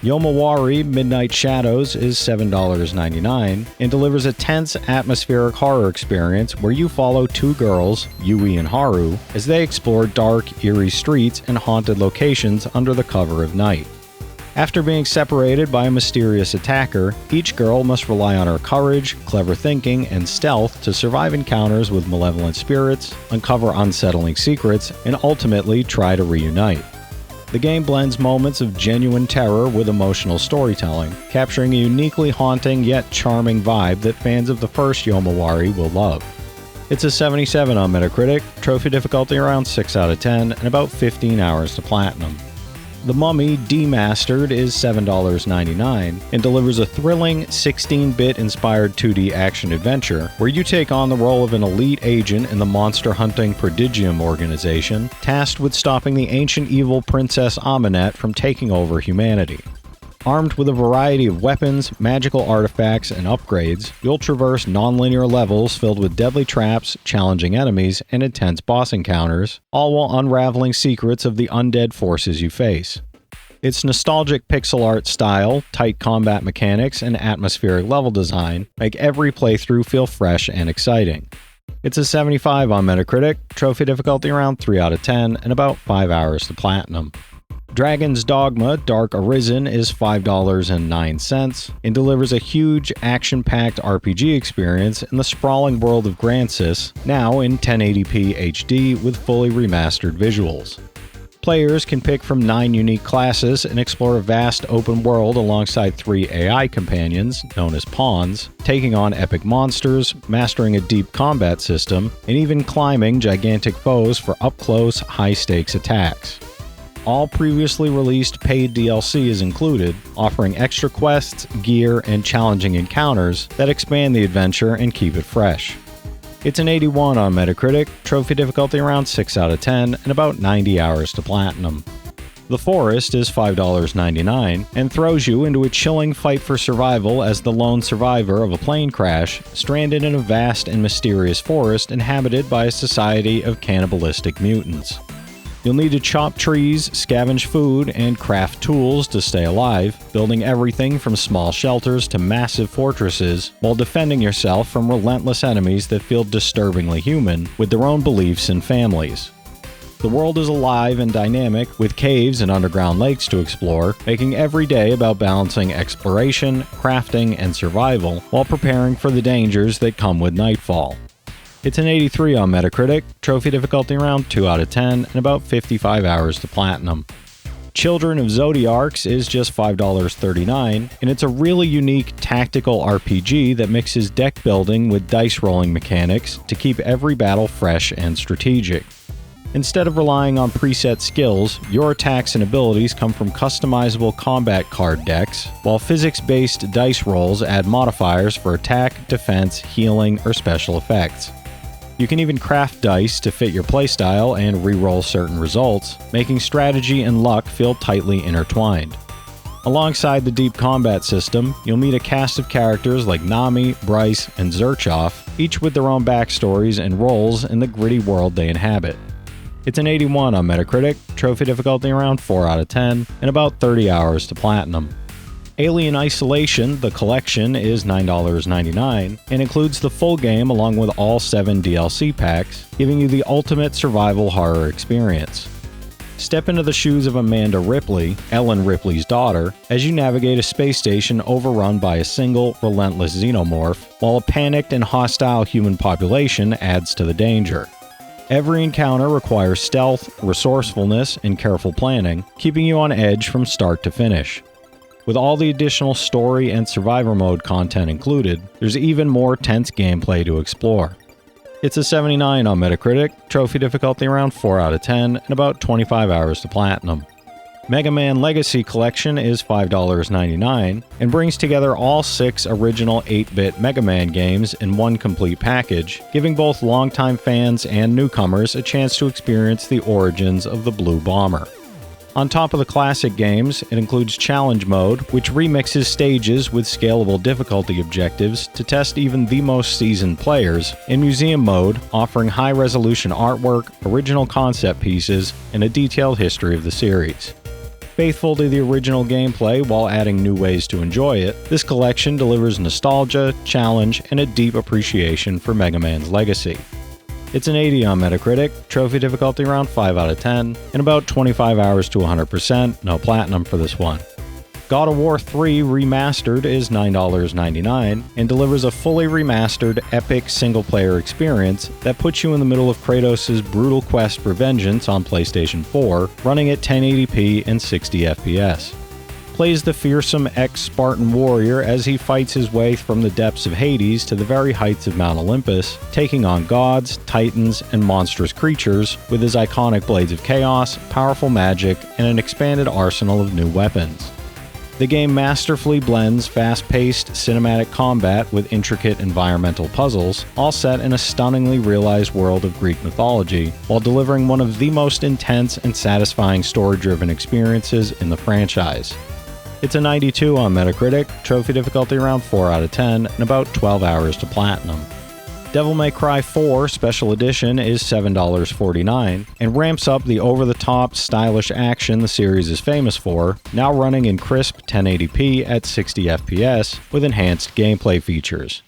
Yomawari Midnight Shadows is $7.99 and delivers a tense, atmospheric horror experience where you follow 2 girls, Yui and Haru, as they explore dark, eerie streets and haunted locations under the cover of night. After being separated by a mysterious attacker, each girl must rely on her courage, clever thinking, and stealth to survive encounters with malevolent spirits, uncover unsettling secrets, and ultimately try to reunite. The game blends moments of genuine terror with emotional storytelling, capturing a uniquely haunting yet charming vibe that fans of the first Yomawari will love. It's a 77 on Metacritic, trophy difficulty around 6 out of 10, and about 15 hours to platinum. The Mummy Demastered is $7.99 and delivers a thrilling 16-bit inspired 2D action adventure where you take on the role of an elite agent in the monster-hunting Prodigium organization, tasked with stopping the ancient evil Princess Amenette from taking over humanity. Armed with a variety of weapons, magical artifacts, and upgrades, you'll traverse non-linear levels filled with deadly traps, challenging enemies, and intense boss encounters, all while unraveling secrets of the undead forces you face. Its nostalgic pixel art style, tight combat mechanics, and atmospheric level design make every playthrough feel fresh and exciting. It's a 75 on Metacritic, trophy difficulty around 3 out of 10, and about 5 hours to platinum. Dragon's Dogma Dark Arisen is $5.09 and delivers a huge, action-packed RPG experience in the sprawling world of Gransys, now in 1080p HD with fully remastered visuals. Players can pick from 9 unique classes and explore a vast open world alongside 3 AI companions, known as pawns, taking on epic monsters, mastering a deep combat system, and even climbing gigantic foes for up-close, high-stakes attacks. All previously released paid DLC is included, offering extra quests, gear, and challenging encounters that expand the adventure and keep it fresh. It's an 81 on Metacritic, trophy difficulty around 6 out of 10, and about 90 hours to platinum. The Forest is $5.99 and throws you into a chilling fight for survival as the lone survivor of a plane crash, stranded in a vast and mysterious forest inhabited by a society of cannibalistic mutants. You'll need to chop trees, scavenge food, and craft tools to stay alive, building everything from small shelters to massive fortresses, while defending yourself from relentless enemies that feel disturbingly human, with their own beliefs and families. The world is alive and dynamic, with caves and underground lakes to explore, making every day about balancing exploration, crafting, and survival, while preparing for the dangers that come with nightfall. It's an 83 on Metacritic, trophy difficulty around 2 out of 10, and about 55 hours to platinum. Children of Zodiarcs is just $5.39, and it's a really unique tactical RPG that mixes deck building with dice rolling mechanics to keep every battle fresh and strategic. Instead of relying on preset skills, your attacks and abilities come from customizable combat card decks, while physics-based dice rolls add modifiers for attack, defense, healing, or special effects. You can even craft dice to fit your playstyle and re-roll certain results, making strategy and luck feel tightly intertwined. Alongside the deep combat system, you'll meet a cast of characters like Nami, Bryce, and Zerchoff, each with their own backstories and roles in the gritty world they inhabit. It's an 81 on Metacritic, trophy difficulty around 4 out of 10, and about 30 hours to platinum. Alien Isolation, the collection, is $9.99 and includes the full game along with all 7 DLC packs, giving you the ultimate survival horror experience. Step into the shoes of Amanda Ripley, Ellen Ripley's daughter, as you navigate a space station overrun by a single, relentless xenomorph, while a panicked and hostile human population adds to the danger. Every encounter requires stealth, resourcefulness, and careful planning, keeping you on edge from start to finish. With all the additional story and survivor mode content included, there's even more tense gameplay to explore. It's a 79 on Metacritic, trophy difficulty around 4 out of 10, and about 25 hours to platinum. Mega Man Legacy Collection is $5.99 and brings together all 6 original 8-bit Mega Man games in one complete package, giving both longtime fans and newcomers a chance to experience the origins of the Blue Bomber. On top of the classic games, it includes Challenge Mode, which remixes stages with scalable difficulty objectives to test even the most seasoned players, and Museum Mode, offering high-resolution artwork, original concept pieces, and a detailed history of the series. Faithful to the original gameplay while adding new ways to enjoy it, this collection delivers nostalgia, challenge, and a deep appreciation for Mega Man's legacy. It's an 80 on Metacritic, trophy difficulty around 5 out of 10, and about 25 hours to 100%, no platinum for this one. God of War 3 Remastered is $9.99 and delivers a fully remastered, epic single-player experience that puts you in the middle of Kratos' brutal quest for vengeance on PlayStation 4, running at 1080p and 60 FPS. Plays the fearsome ex-Spartan warrior as he fights his way from the depths of Hades to the very heights of Mount Olympus, taking on gods, titans, and monstrous creatures with his iconic blades of chaos, powerful magic, and an expanded arsenal of new weapons. The game masterfully blends fast-paced cinematic combat with intricate environmental puzzles, all set in a stunningly realized world of Greek mythology, while delivering one of the most intense and satisfying story-driven experiences in the franchise. It's a 92 on Metacritic, trophy difficulty around 4 out of 10, and about 12 hours to platinum. Devil May Cry 4 Special Edition is $7.49 and ramps up the over-the-top, stylish action the series is famous for, now running in crisp 1080p at 60 FPS with enhanced gameplay features.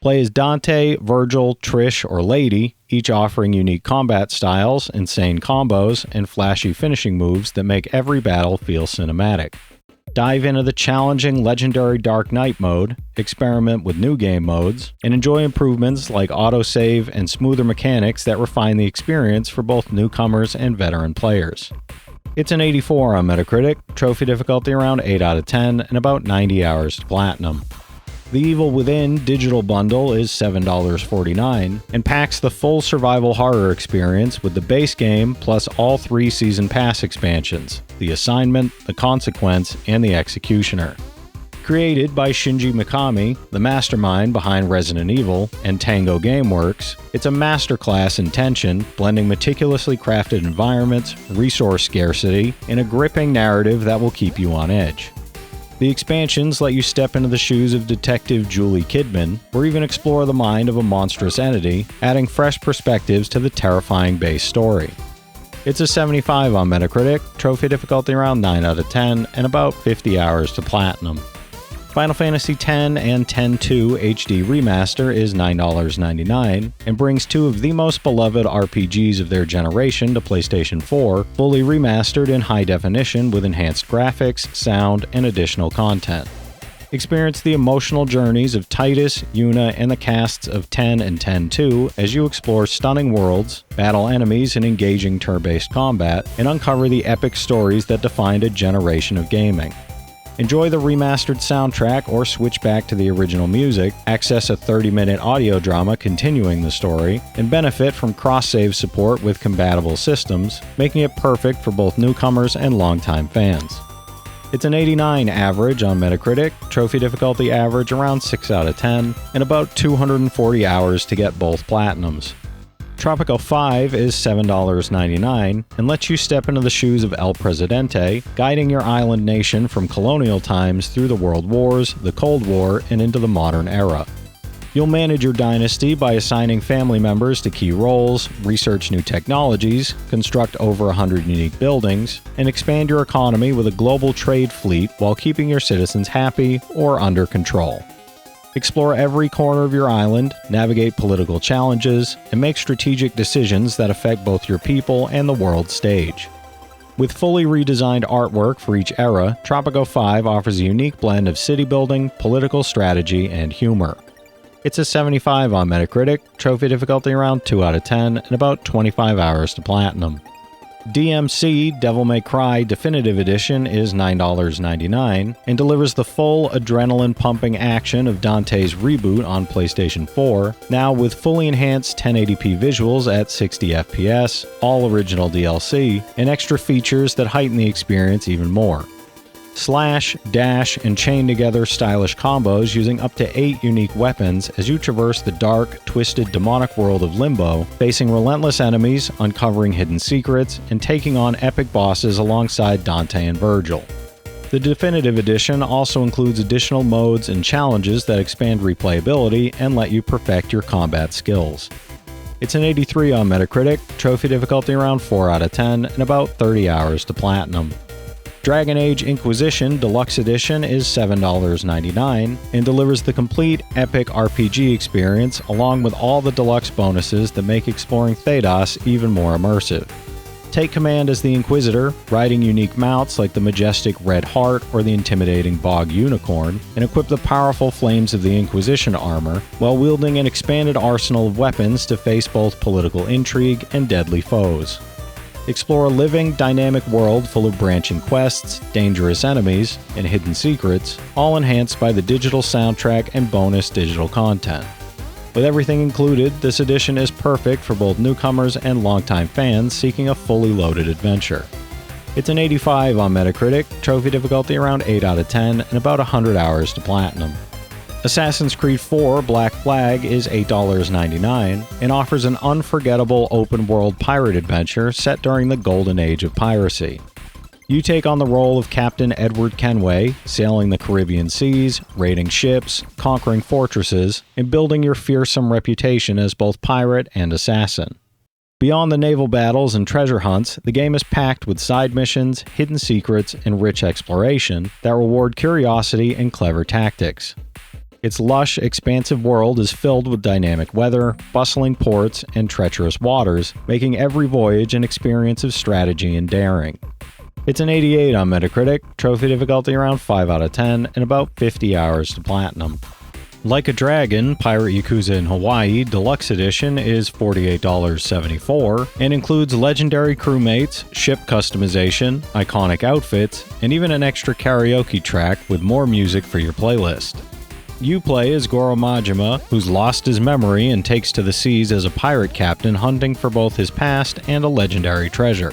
Play as Dante, Virgil, Trish, or Lady, each offering unique combat styles, insane combos, and flashy finishing moves that make every battle feel cinematic. Dive into the challenging legendary Dark Knight mode, experiment with new game modes, and enjoy improvements like autosave and smoother mechanics that refine the experience for both newcomers and veteran players. It's an 84 on Metacritic, trophy difficulty around 8 out of 10, and about 90 hours to platinum. The Evil Within digital bundle is $7.49 and packs the full survival horror experience with the base game plus all 3 Season Pass expansions, The Assignment, The Consequence, and The Executioner. Created by Shinji Mikami, the mastermind behind Resident Evil, and Tango Gameworks, it's a masterclass in tension, blending meticulously crafted environments, resource scarcity, and a gripping narrative that will keep you on edge. The expansions let you step into the shoes of Detective Julie Kidman, or even explore the mind of a monstrous entity, adding fresh perspectives to the terrifying base story. It's a 75 on Metacritic, trophy difficulty around 9 out of 10, and about 50 hours to platinum. Final Fantasy X and X-2 HD Remaster is $9.99 and brings 2 of the most beloved RPGs of their generation to PlayStation 4, fully remastered in high definition with enhanced graphics, sound, and additional content. Experience the emotional journeys of Titus, Yuna, and the casts of X and X-2 as you explore stunning worlds, battle enemies in engaging turn-based combat, and uncover the epic stories that defined a generation of gaming. Enjoy the remastered soundtrack or switch back to the original music, access a 30-minute audio drama continuing the story, and benefit from cross-save support with compatible systems, making it perfect for both newcomers and longtime fans. It's an 89 average on Metacritic, trophy difficulty average around 6 out of 10, and about 240 hours to get both platinums. Tropico 5 is $7.99 and lets you step into the shoes of El Presidente, guiding your island nation from colonial times through the World Wars, the Cold War, and into the modern era. You'll manage your dynasty by assigning family members to key roles, research new technologies, construct over 100 unique buildings, and expand your economy with a global trade fleet while keeping your citizens happy or under control. Explore every corner of your island, navigate political challenges, and make strategic decisions that affect both your people and the world stage. With fully redesigned artwork for each era, Tropico 5 offers a unique blend of city building, political strategy, and humor. It's a 75 on Metacritic, trophy difficulty around 2 out of 10, and about 25 hours to platinum. DMC Devil May Cry Definitive Edition is $9.99 and delivers the full adrenaline-pumping action of Dante's reboot on PlayStation 4, now with fully enhanced 1080p visuals at 60 FPS, all original DLC, and extra features that heighten the experience even more. Slash, dash, and chain together stylish combos using up to 8 unique weapons as you traverse the dark, twisted, demonic world of Limbo, facing relentless enemies, uncovering hidden secrets, and taking on epic bosses alongside Dante and Virgil. The Definitive Edition also includes additional modes and challenges that expand replayability and let you perfect your combat skills. It's an 83 on Metacritic, trophy difficulty around 4 out of 10, and about 30 hours to platinum. Dragon Age Inquisition Deluxe Edition is $7.99 and delivers the complete epic RPG experience along with all the deluxe bonuses that make exploring Thedas even more immersive. Take command as the Inquisitor, riding unique mounts like the majestic Red Heart or the intimidating Bog Unicorn, and equip the powerful Flames of the Inquisition armor, while wielding an expanded arsenal of weapons to face both political intrigue and deadly foes. Explore a living, dynamic world full of branching quests, dangerous enemies, and hidden secrets, all enhanced by the digital soundtrack and bonus digital content. With everything included, this edition is perfect for both newcomers and longtime fans seeking a fully loaded adventure. It's an 85 on Metacritic, trophy difficulty around 8 out of 10, and about 100 hours to platinum. Assassin's Creed 4 Black Flag is $8.99 and offers an unforgettable open-world pirate adventure set during the golden age of piracy. You take on the role of Captain Edward Kenway, sailing the Caribbean seas, raiding ships, conquering fortresses, and building your fearsome reputation as both pirate and assassin. Beyond the naval battles and treasure hunts, the game is packed with side missions, hidden secrets, and rich exploration that reward curiosity and clever tactics. Its lush, expansive world is filled with dynamic weather, bustling ports, and treacherous waters, making every voyage an experience of strategy and daring. It's an 88 on Metacritic, trophy difficulty around 5 out of 10, and about 50 hours to platinum. Like a Dragon, Pirate Yakuza in Hawaii Deluxe Edition is $48.74 and includes legendary crewmates, ship customization, iconic outfits, and even an extra karaoke track with more music for your playlist. You play as Goro Majima, who's lost his memory and takes to the seas as a pirate captain hunting for both his past and a legendary treasure.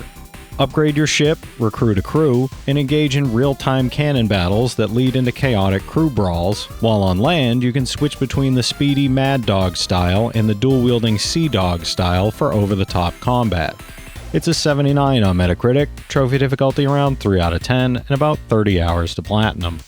Upgrade your ship, recruit a crew, and engage in real-time cannon battles that lead into chaotic crew brawls, while on land you can switch between the speedy Mad Dog style and the dual-wielding Sea Dog style for over-the-top combat. It's a 79 on Metacritic, trophy difficulty around 3 out of 10, and about 30 hours to platinum.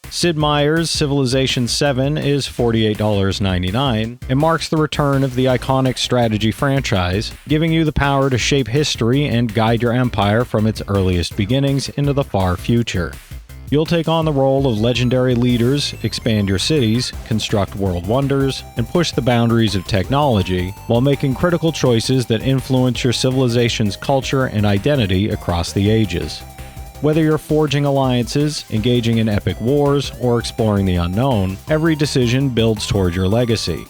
Sid Meier's Civilization VII is $48.99 and marks the return of the iconic strategy franchise, giving you the power to shape history and guide your empire from its earliest beginnings into the far future. You'll take on the role of legendary leaders, expand your cities, construct world wonders, and push the boundaries of technology, while making critical choices that influence your civilization's culture and identity across the ages. Whether you're forging alliances, engaging in epic wars, or exploring the unknown, every decision builds toward your legacy.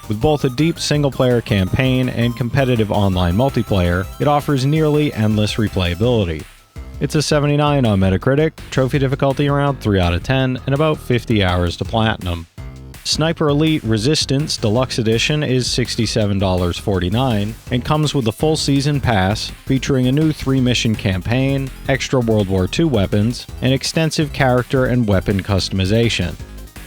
With both a deep single-player campaign and competitive online multiplayer, it offers nearly endless replayability. It's a 79 on Metacritic, trophy difficulty around 3 out of 10, and about 50 hours to platinum. Sniper Elite Resistance Deluxe Edition is $67.49 and comes with a full season pass featuring a new 3-mission campaign, extra World War II weapons, and extensive character and weapon customization.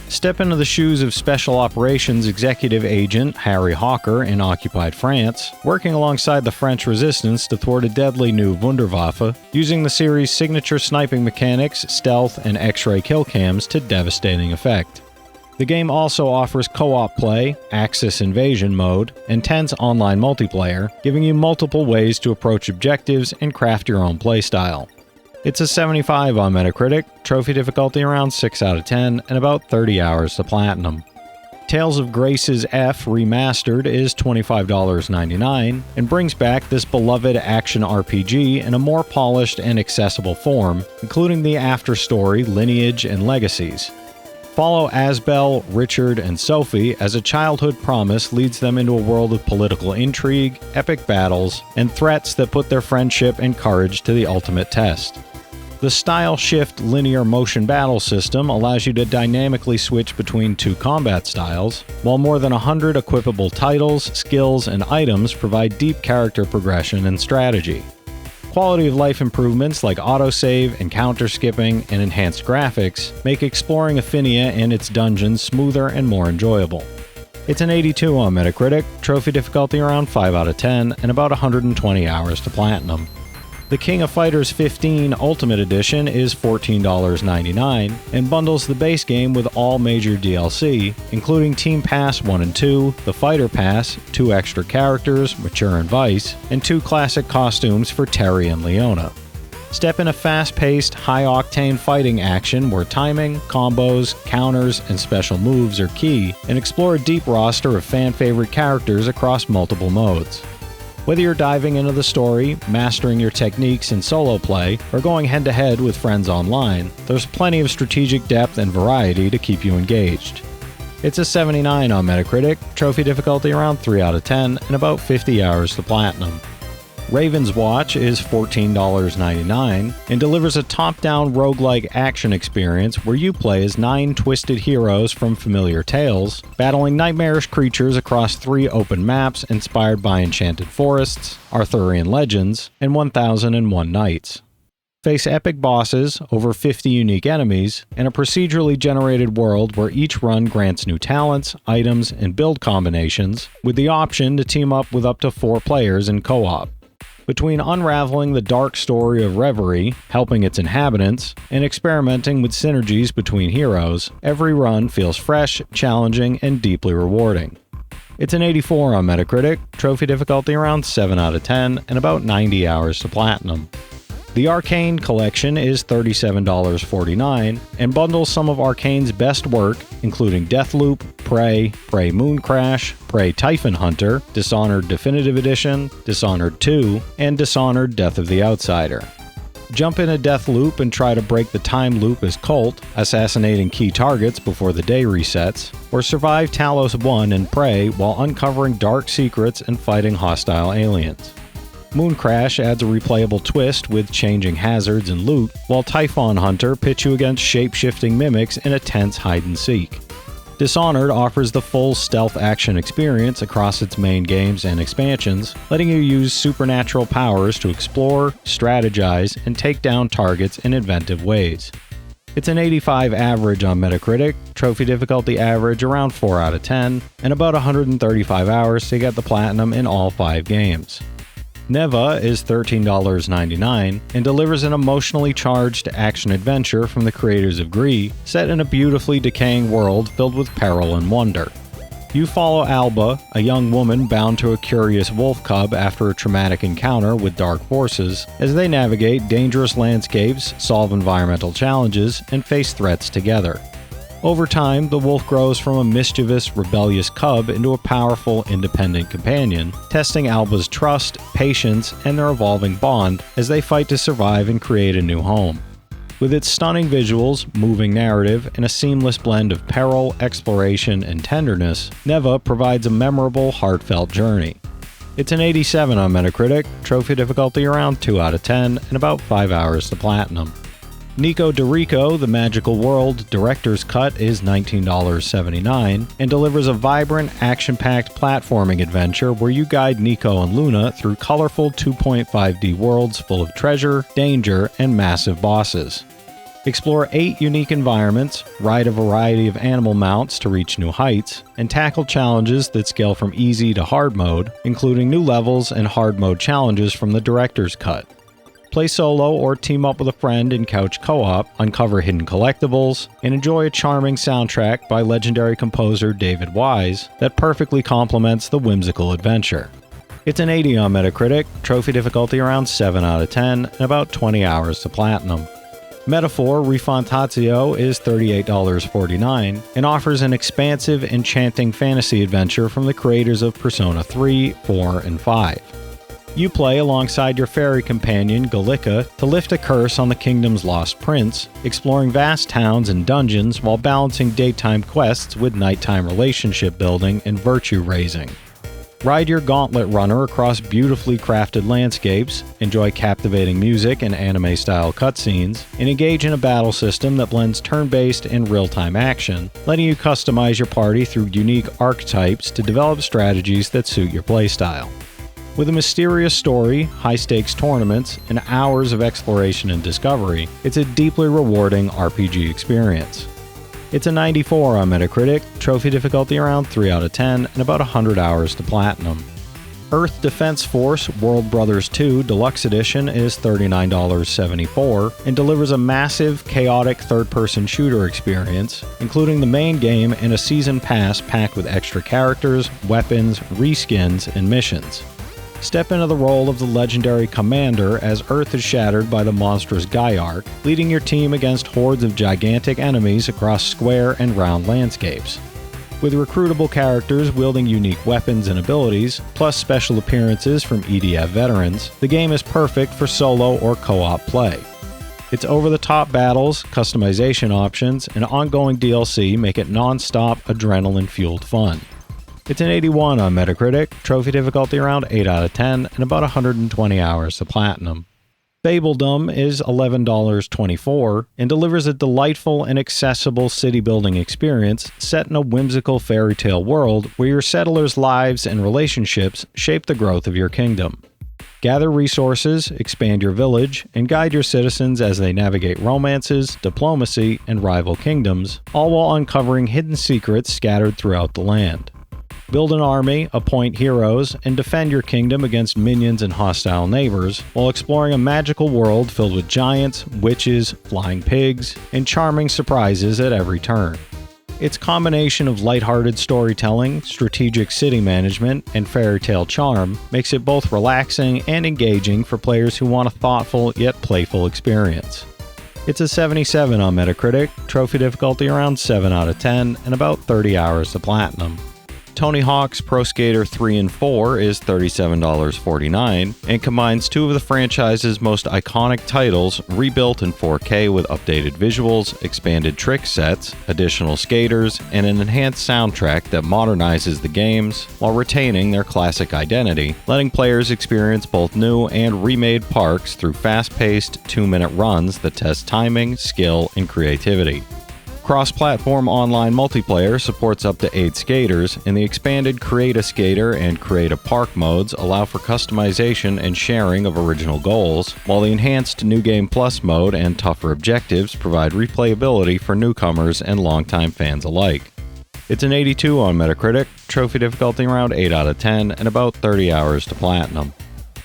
Step into the shoes of Special Operations Executive Agent Harry Hawker in occupied France, working alongside the French resistance to thwart a deadly new Wunderwaffe, using the series' signature sniping mechanics, stealth, and X-ray kill cams to devastating effect. The game also offers co-op play, Axis Invasion mode, and tense online multiplayer, giving you multiple ways to approach objectives and craft your own playstyle. It's a 75 on Metacritic, trophy difficulty around 6 out of 10, and about 30 hours to platinum. Tales of Grace's F Remastered is $25.99 and brings back this beloved action RPG in a more polished and accessible form, including the after-story, lineage, and legacies. Follow Asbel, Richard, and Sophie as a childhood promise leads them into a world of political intrigue, epic battles, and threats that put their friendship and courage to the ultimate test. The Style Shift linear motion battle system allows you to dynamically switch between 2 combat styles, while more than 100 equipable titles, skills, and items provide deep character progression and strategy. Quality of life improvements like autosave, encounter skipping, and enhanced graphics make exploring Affinia and its dungeons smoother and more enjoyable. It's an 82 on Metacritic, trophy difficulty around 5 out of 10, and about 120 hours to platinum. The King of Fighters 15 Ultimate Edition is $14.99 and bundles the base game with all major DLC, including Team Pass 1 and 2, the Fighter Pass, 2 extra characters, Mature and Vice, and 2 classic costumes for Terry and Leona. Step in a fast-paced, high-octane fighting action where timing, combos, counters, and special moves are key, and explore a deep roster of fan-favorite characters across multiple modes. Whether you're diving into the story, mastering your techniques in solo play, or going head-to-head with friends online, there's plenty of strategic depth and variety to keep you engaged. It's a 79 on Metacritic, trophy difficulty around 3 out of 10, and about 50 hours to platinum. Raven's Watch is $14.99 and delivers a top-down roguelike action experience where you play as 9 twisted heroes from familiar tales, battling nightmarish creatures across 3 open maps inspired by Enchanted Forests, Arthurian Legends, and 1001 Nights. Face epic bosses, over 50 unique enemies, and a procedurally generated world where each run grants new talents, items, and build combinations, with the option to team up with up to 4 players in co-op. Between unraveling the dark story of Reverie, helping its inhabitants, and experimenting with synergies between heroes, every run feels fresh, challenging, and deeply rewarding. It's an 84 on Metacritic, trophy difficulty around 7 out of 10, and about 90 hours to platinum. The Arcane Collection is $37.49 and bundles some of Arcane's best work, including Deathloop, Prey, Prey Mooncrash, Prey Typhon Hunter, Dishonored Definitive Edition, Dishonored 2, and Dishonored Death of the Outsider. Jump in a Deathloop and try to break the time loop as Colt, assassinating key targets before the day resets, or survive Talos 1 and Prey while uncovering dark secrets and fighting hostile aliens. Mooncrash adds a replayable twist with changing hazards and loot, while Typhon Hunter pits you against shape-shifting mimics in a tense hide-and-seek. Dishonored offers the full stealth action experience across its main games and expansions, letting you use supernatural powers to explore, strategize, and take down targets in inventive ways. It's an 85 average on Metacritic, trophy difficulty average around 4 out of 10, and about 135 hours to get the platinum in all 5 games. Neva is $13.99 and delivers an emotionally charged action-adventure from the creators of Gree, set in a beautifully decaying world filled with peril and wonder. You follow Alba, a young woman bound to a curious wolf cub after a traumatic encounter with dark forces, as they navigate dangerous landscapes, solve environmental challenges, and face threats together. Over time, the wolf grows from a mischievous, rebellious cub into a powerful, independent companion, testing Alba's trust, patience, and their evolving bond as they fight to survive and create a new home. With its stunning visuals, moving narrative, and a seamless blend of peril, exploration, and tenderness, Neva provides a memorable, heartfelt journey. It's an 87 on Metacritic, trophy difficulty around 2 out of 10, and about 5 hours to platinum. Nico DeRico, The Magical World Director's Cut is $19.79 and delivers a vibrant, action-packed platforming adventure where you guide Nico and Luna through colorful 2.5D worlds full of treasure, danger, and massive bosses. Explore 8 unique environments, ride a variety of animal mounts to reach new heights, and tackle challenges that scale from easy to hard mode, including new levels and hard mode challenges from the Director's Cut. Play solo or team up with a friend in couch co-op, uncover hidden collectibles, and enjoy a charming soundtrack by legendary composer David Wise that perfectly complements the whimsical adventure. It's an 80 on Metacritic, trophy difficulty around 7 out of 10, and about 20 hours to platinum. Metaphor Rifantatio is $38.49 and offers an expansive, enchanting fantasy adventure from the creators of Persona 3, 4, and 5. You play alongside your fairy companion, Gallica, to lift a curse on the kingdom's lost prince, exploring vast towns and dungeons while balancing daytime quests with nighttime relationship building and virtue raising. Ride your gauntlet runner across beautifully crafted landscapes, enjoy captivating music and anime-style cutscenes, and engage in a battle system that blends turn-based and real-time action, letting you customize your party through unique archetypes to develop strategies that suit your playstyle. With a mysterious story, high-stakes tournaments, and hours of exploration and discovery, it's a deeply rewarding RPG experience. It's a 94 on Metacritic, trophy difficulty around 3 out of 10, and about 100 hours to platinum. Earth Defense Force World Brothers 2 Deluxe Edition is $39.74 and delivers a massive, chaotic third-person shooter experience, including the main game and a season pass packed with extra characters, weapons, reskins, and missions. Step into the role of the legendary commander as Earth is shattered by the monstrous Gaiark, leading your team against hordes of gigantic enemies across square and round landscapes. With recruitable characters wielding unique weapons and abilities, plus special appearances from EDF veterans, the game is perfect for solo or co-op play. Its over-the-top battles, customization options, and ongoing DLC make it non-stop, adrenaline-fueled fun. It's an 81 on Metacritic, trophy difficulty around 8 out of 10, and about 120 hours to platinum. Fabledom is $11.24 and delivers a delightful and accessible city-building experience set in a whimsical fairy tale world where your settlers' lives and relationships shape the growth of your kingdom. Gather resources, expand your village, and guide your citizens as they navigate romances, diplomacy, and rival kingdoms, all while uncovering hidden secrets scattered throughout the land. Build an army, appoint heroes, and defend your kingdom against minions and hostile neighbors, while exploring a magical world filled with giants, witches, flying pigs, and charming surprises at every turn. Its combination of lighthearted storytelling, strategic city management, and fairy tale charm makes it both relaxing and engaging for players who want a thoughtful yet playful experience. It's a 77 on Metacritic, trophy difficulty around 7 out of 10, and about 30 hours to platinum. Tony Hawk's Pro Skater 3 and 4 is $37.49 and combines two of the franchise's most iconic titles rebuilt in 4K with updated visuals, expanded trick sets, additional skaters, and an enhanced soundtrack that modernizes the games while retaining their classic identity, letting players experience both new and remade parks through fast-paced 2-minute runs that test timing, skill, and creativity. Cross-platform online multiplayer supports up to 8 skaters, and the expanded Create a Skater and Create a Park modes allow for customization and sharing of original goals, while the enhanced New Game Plus mode and tougher objectives provide replayability for newcomers and longtime fans alike. It's an 82 on Metacritic, trophy difficulty around 8 out of 10, and about 30 hours to platinum.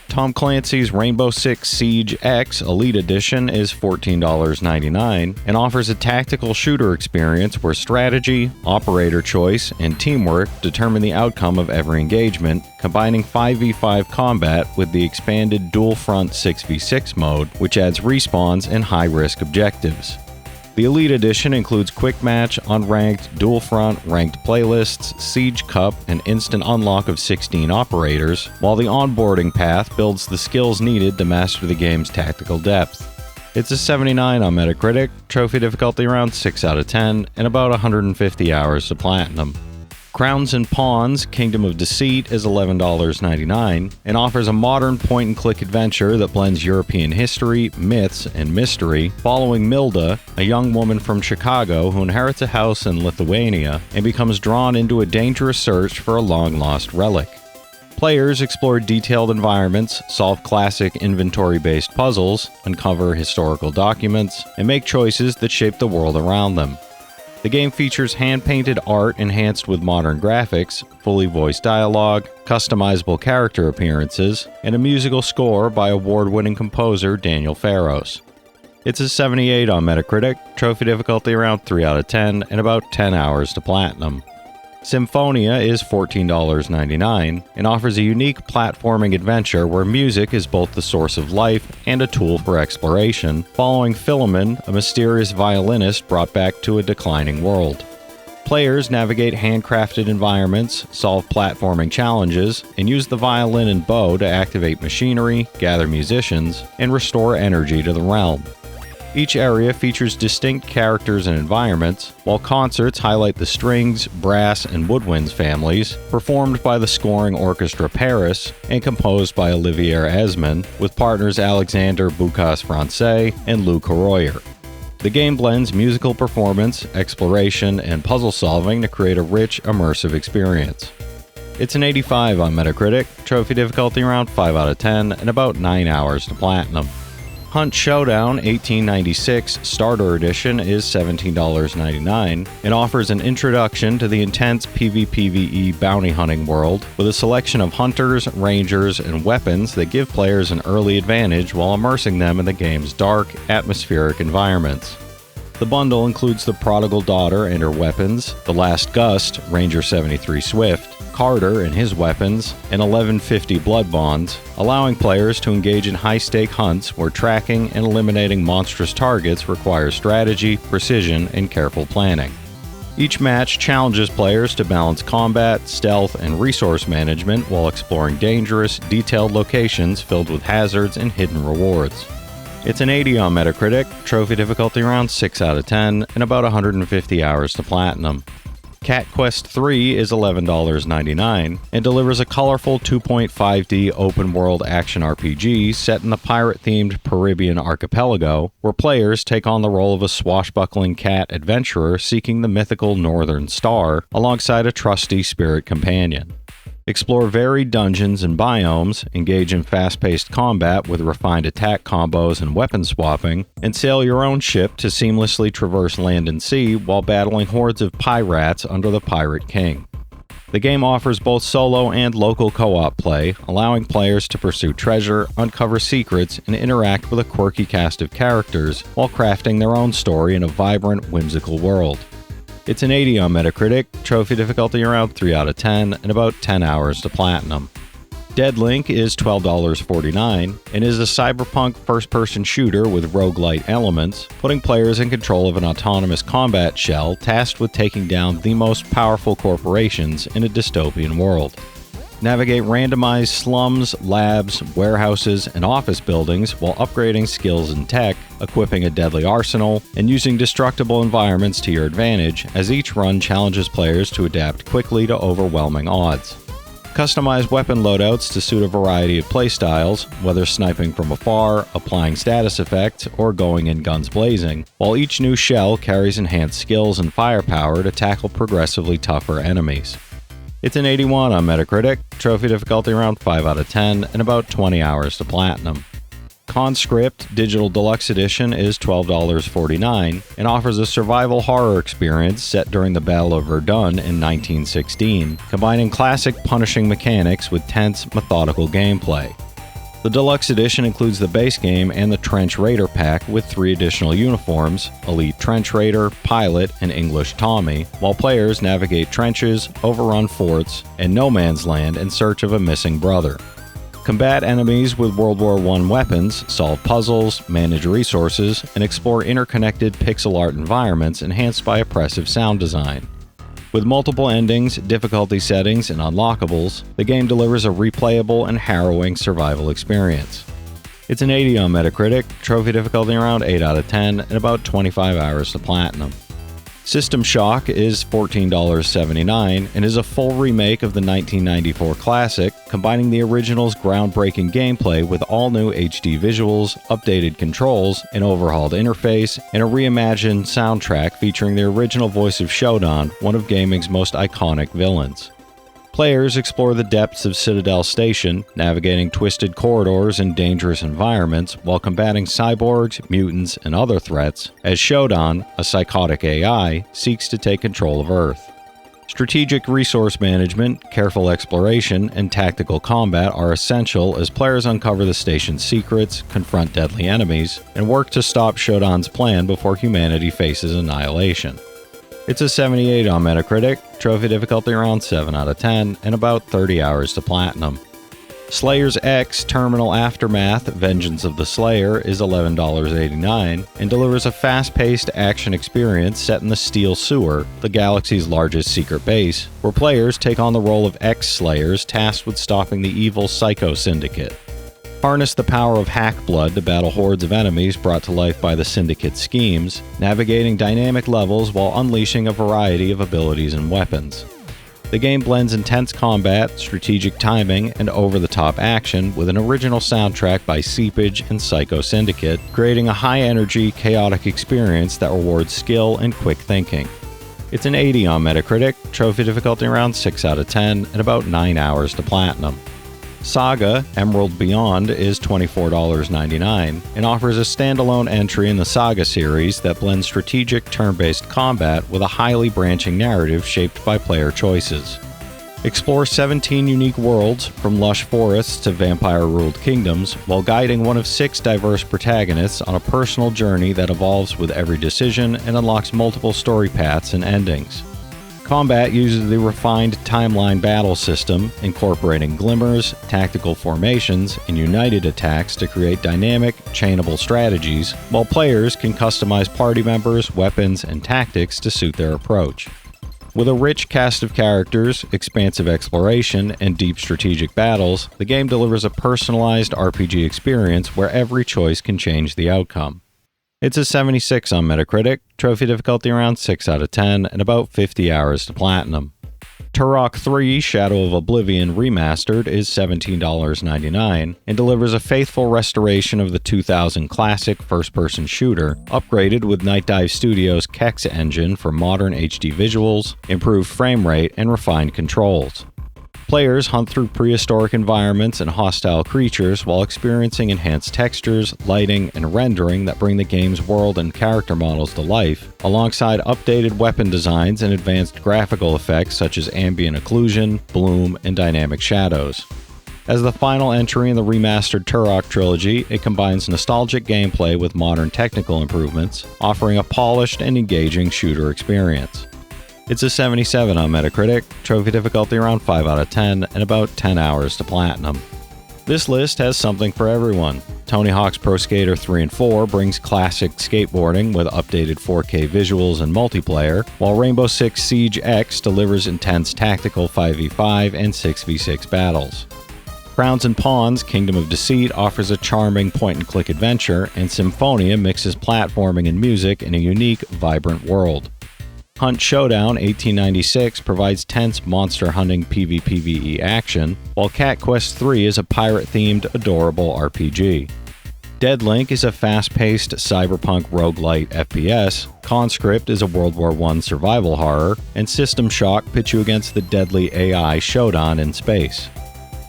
Tom Clancy's Rainbow Six Siege X Elite Edition is $14.99 and offers a tactical shooter experience where strategy, operator choice, and teamwork determine the outcome of every engagement, combining 5v5 combat with the expanded Dual Front 6v6 mode, which adds respawns and high-risk objectives. The Elite Edition includes Quick Match, Unranked, Dual Front, Ranked Playlists, Siege Cup, and instant unlock of 16 operators, while the onboarding path builds the skills needed to master the game's tactical depth. It's a 79 on Metacritic, trophy difficulty around 6 out of 10, and about 150 hours to platinum. Crowns and Pawns Kingdom of Deceit is $11.99 and offers a modern point-and-click adventure that blends European history, myths, and mystery, following Milda, a young woman from Chicago who inherits a house in Lithuania and becomes drawn into a dangerous search for a long-lost relic. Players explore detailed environments, solve classic inventory-based puzzles, uncover historical documents, and make choices that shape the world around them. The game features hand-painted art enhanced with modern graphics, fully voiced dialogue, customizable character appearances, and a musical score by award-winning composer Daniel Farros. It's a 78 on Metacritic, trophy difficulty around 3 out of 10, and about 10 hours to platinum. Symphonia is $14.99 and offers a unique platforming adventure where music is both the source of life and a tool for exploration, following Philemon, a mysterious violinist brought back to a declining world. Players navigate handcrafted environments, solve platforming challenges, and use the violin and bow to activate machinery, gather musicians, and restore energy to the realm. Each area features distinct characters and environments, while concerts highlight the strings, brass, and woodwinds families, performed by the scoring orchestra Paris and composed by Olivier Esmond, with partners Alexander Boucas-Francais and Lou Carroyer. The game blends musical performance, exploration, and puzzle solving to create a rich, immersive experience. It's an 85 on Metacritic, trophy difficulty around 5 out of 10, and about 9 hours to platinum. Hunt Showdown 1896 Starter Edition is $17.99 and offers an introduction to the intense PvPvE bounty hunting world with a selection of hunters, rangers, and weapons that give players an early advantage while immersing them in the game's dark, atmospheric environments. The bundle includes the Prodigal Daughter and her weapons, the Last Gust, Ranger 73 Swift, Carter and his weapons, and 1150 Blood Bonds, allowing players to engage in high-stake hunts where tracking and eliminating monstrous targets requires strategy, precision, and careful planning. Each match challenges players to balance combat, stealth, and resource management while exploring dangerous, detailed locations filled with hazards and hidden rewards. It's an 80 on Metacritic, trophy difficulty around 6 out of 10, and about 150 hours to platinum. Cat Quest 3 is $11.99 and delivers a colorful 2.5D open-world action RPG set in the pirate-themed Caribbean archipelago, where players take on the role of a swashbuckling cat adventurer seeking the mythical Northern Star alongside a trusty spirit companion. Explore varied dungeons and biomes, engage in fast-paced combat with refined attack combos and weapon swapping, and sail your own ship to seamlessly traverse land and sea while battling hordes of pirates under the Pirate King. The game offers both solo and local co-op play, allowing players to pursue treasure, uncover secrets, and interact with a quirky cast of characters while crafting their own story in a vibrant, whimsical world. It's an 80 on Metacritic, trophy difficulty around 3 out of 10, and about 10 hours to platinum. Deadlink is $12.49 and is a cyberpunk first-person shooter with roguelite elements, putting players in control of an autonomous combat shell tasked with taking down the most powerful corporations in a dystopian world. Navigate randomized slums, labs, warehouses, and office buildings while upgrading skills and tech, equipping a deadly arsenal, and using destructible environments to your advantage as each run challenges players to adapt quickly to overwhelming odds. Customize weapon loadouts to suit a variety of playstyles, whether sniping from afar, applying status effects, or going in guns blazing, while each new shell carries enhanced skills and firepower to tackle progressively tougher enemies. It's an 81 on Metacritic, trophy difficulty around 5 out of 10, and about 20 hours to platinum. Conscript Digital Deluxe Edition is $12.49 and offers a survival horror experience set during the Battle of Verdun in 1916, combining classic punishing mechanics with tense, methodical gameplay. The Deluxe Edition includes the base game and the Trench Raider pack with 3 additional uniforms, Elite Trench Raider, Pilot, and English Tommy, while players navigate trenches, overrun forts, and no man's land in search of a missing brother. Combat enemies with World War I weapons, solve puzzles, manage resources, and explore interconnected pixel art environments enhanced by oppressive sound design. With multiple endings, difficulty settings, and unlockables, the game delivers a replayable and harrowing survival experience. It's an 80 on Metacritic, trophy difficulty around 8 out of 10, and about 25 hours to platinum. System Shock is $14.79 and is a full remake of the 1994 classic, combining the original's groundbreaking gameplay with all new HD visuals, updated controls, an overhauled interface, and a reimagined soundtrack featuring the original voice of Shodan, one of gaming's most iconic villains. Players explore the depths of Citadel Station, navigating twisted corridors and dangerous environments while combating cyborgs, mutants, and other threats, as Shodan, a psychotic AI, seeks to take control of Earth. Strategic resource management, careful exploration, and tactical combat are essential as players uncover the station's secrets, confront deadly enemies, and work to stop Shodan's plan before humanity faces annihilation. It's a 78 on Metacritic, trophy difficulty around 7 out of 10, and about 30 hours to platinum. Slayers X Terminal Aftermath Vengeance of the Slayer is $11.89 and delivers a fast-paced action experience set in the Steel Sewer, the galaxy's largest secret base, where players take on the role of X-Slayers tasked with stopping the evil Psycho Syndicate. Harness the power of hack blood to battle hordes of enemies brought to life by the Syndicate's schemes, navigating dynamic levels while unleashing a variety of abilities and weapons. The game blends intense combat, strategic timing, and over-the-top action with an original soundtrack by Seepage and Psycho Syndicate, creating a high-energy, chaotic experience that rewards skill and quick thinking. It's an 80 on Metacritic, trophy difficulty around 6 out of 10, and about 9 hours to platinum. Saga Emerald Beyond is $24.99 and offers a standalone entry in the Saga series that blends strategic turn-based combat with a highly branching narrative shaped by player choices. Explore 17 unique worlds, from lush forests to vampire-ruled kingdoms, while guiding one of 6 diverse protagonists on a personal journey that evolves with every decision and unlocks multiple story paths and endings. Combat uses the refined timeline battle system, incorporating glimmers, tactical formations, and united attacks to create dynamic, chainable strategies, while players can customize party members, weapons, and tactics to suit their approach. With a rich cast of characters, expansive exploration, and deep strategic battles, the game delivers a personalized RPG experience where every choice can change the outcome. It's a 76 on Metacritic, trophy difficulty around 6 out of 10, and about 50 hours to platinum. Turok 3 Shadow of Oblivion Remastered is $17.99 and delivers a faithful restoration of the 2000 classic first-person shooter, upgraded with Night Dive Studios' Kex engine for modern HD visuals, improved frame rate, and refined controls. Players hunt through prehistoric environments and hostile creatures while experiencing enhanced textures, lighting, and rendering that bring the game's world and character models to life, alongside updated weapon designs and advanced graphical effects such as ambient occlusion, bloom, and dynamic shadows. As the final entry in the remastered Turok trilogy, it combines nostalgic gameplay with modern technical improvements, offering a polished and engaging shooter experience. It's a 77 on Metacritic, trophy difficulty around 5 out of 10, and about 10 hours to platinum. This list has something for everyone. Tony Hawk's Pro Skater 3 and 4 brings classic skateboarding with updated 4K visuals and multiplayer, while Rainbow Six Siege X delivers intense tactical 5v5 and 6v6 battles. Crowns and Pawns Kingdom of Deceit offers a charming point-and-click adventure, and Symphonia mixes platforming and music in a unique, vibrant world. Hunt Showdown 1896 provides tense monster hunting PvPvE action, while Cat Quest 3 is a pirate-themed, adorable RPG. Deadlink is a fast-paced cyberpunk roguelite FPS, Conscript is a World War I survival horror, and System Shock pits you against the deadly AI Shodan in space.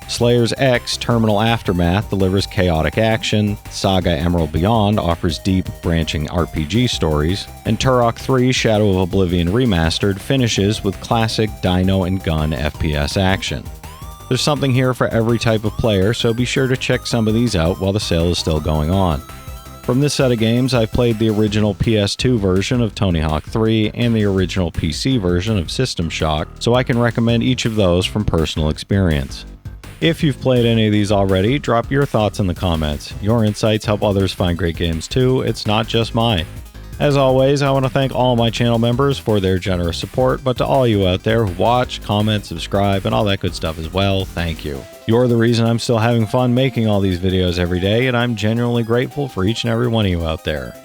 Slayers X Terminal Aftermath delivers chaotic action, Saga Emerald Beyond offers deep, branching RPG stories, and Turok 3 Shadow of Oblivion Remastered finishes with classic dino and gun FPS action. There's something here for every type of player, so be sure to check some of these out while the sale is still going on. From this set of games, I've played the original PS2 version of Tony Hawk 3 and the original PC version of System Shock, so I can recommend each of those from personal experience. If you've played any of these already, drop your thoughts in the comments. Your insights help others find great games too, it's not just mine. As always, I want to thank all my channel members for their generous support, but to all you out there who watch, comment, subscribe, and all that good stuff as well, thank you. You're the reason I'm still having fun making all these videos every day, and I'm genuinely grateful for each and every one of you out there.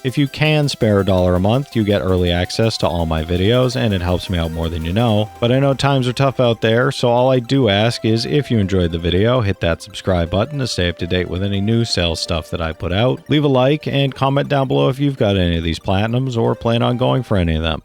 If you can spare $1 a month, you get early access to all my videos, and it helps me out more than you know. But I know times are tough out there, so all I do ask is if you enjoyed the video, hit that subscribe button to stay up to date with any new sales stuff that I put out. Leave a like and comment down below if you've got any of these platinums or plan on going for any of them.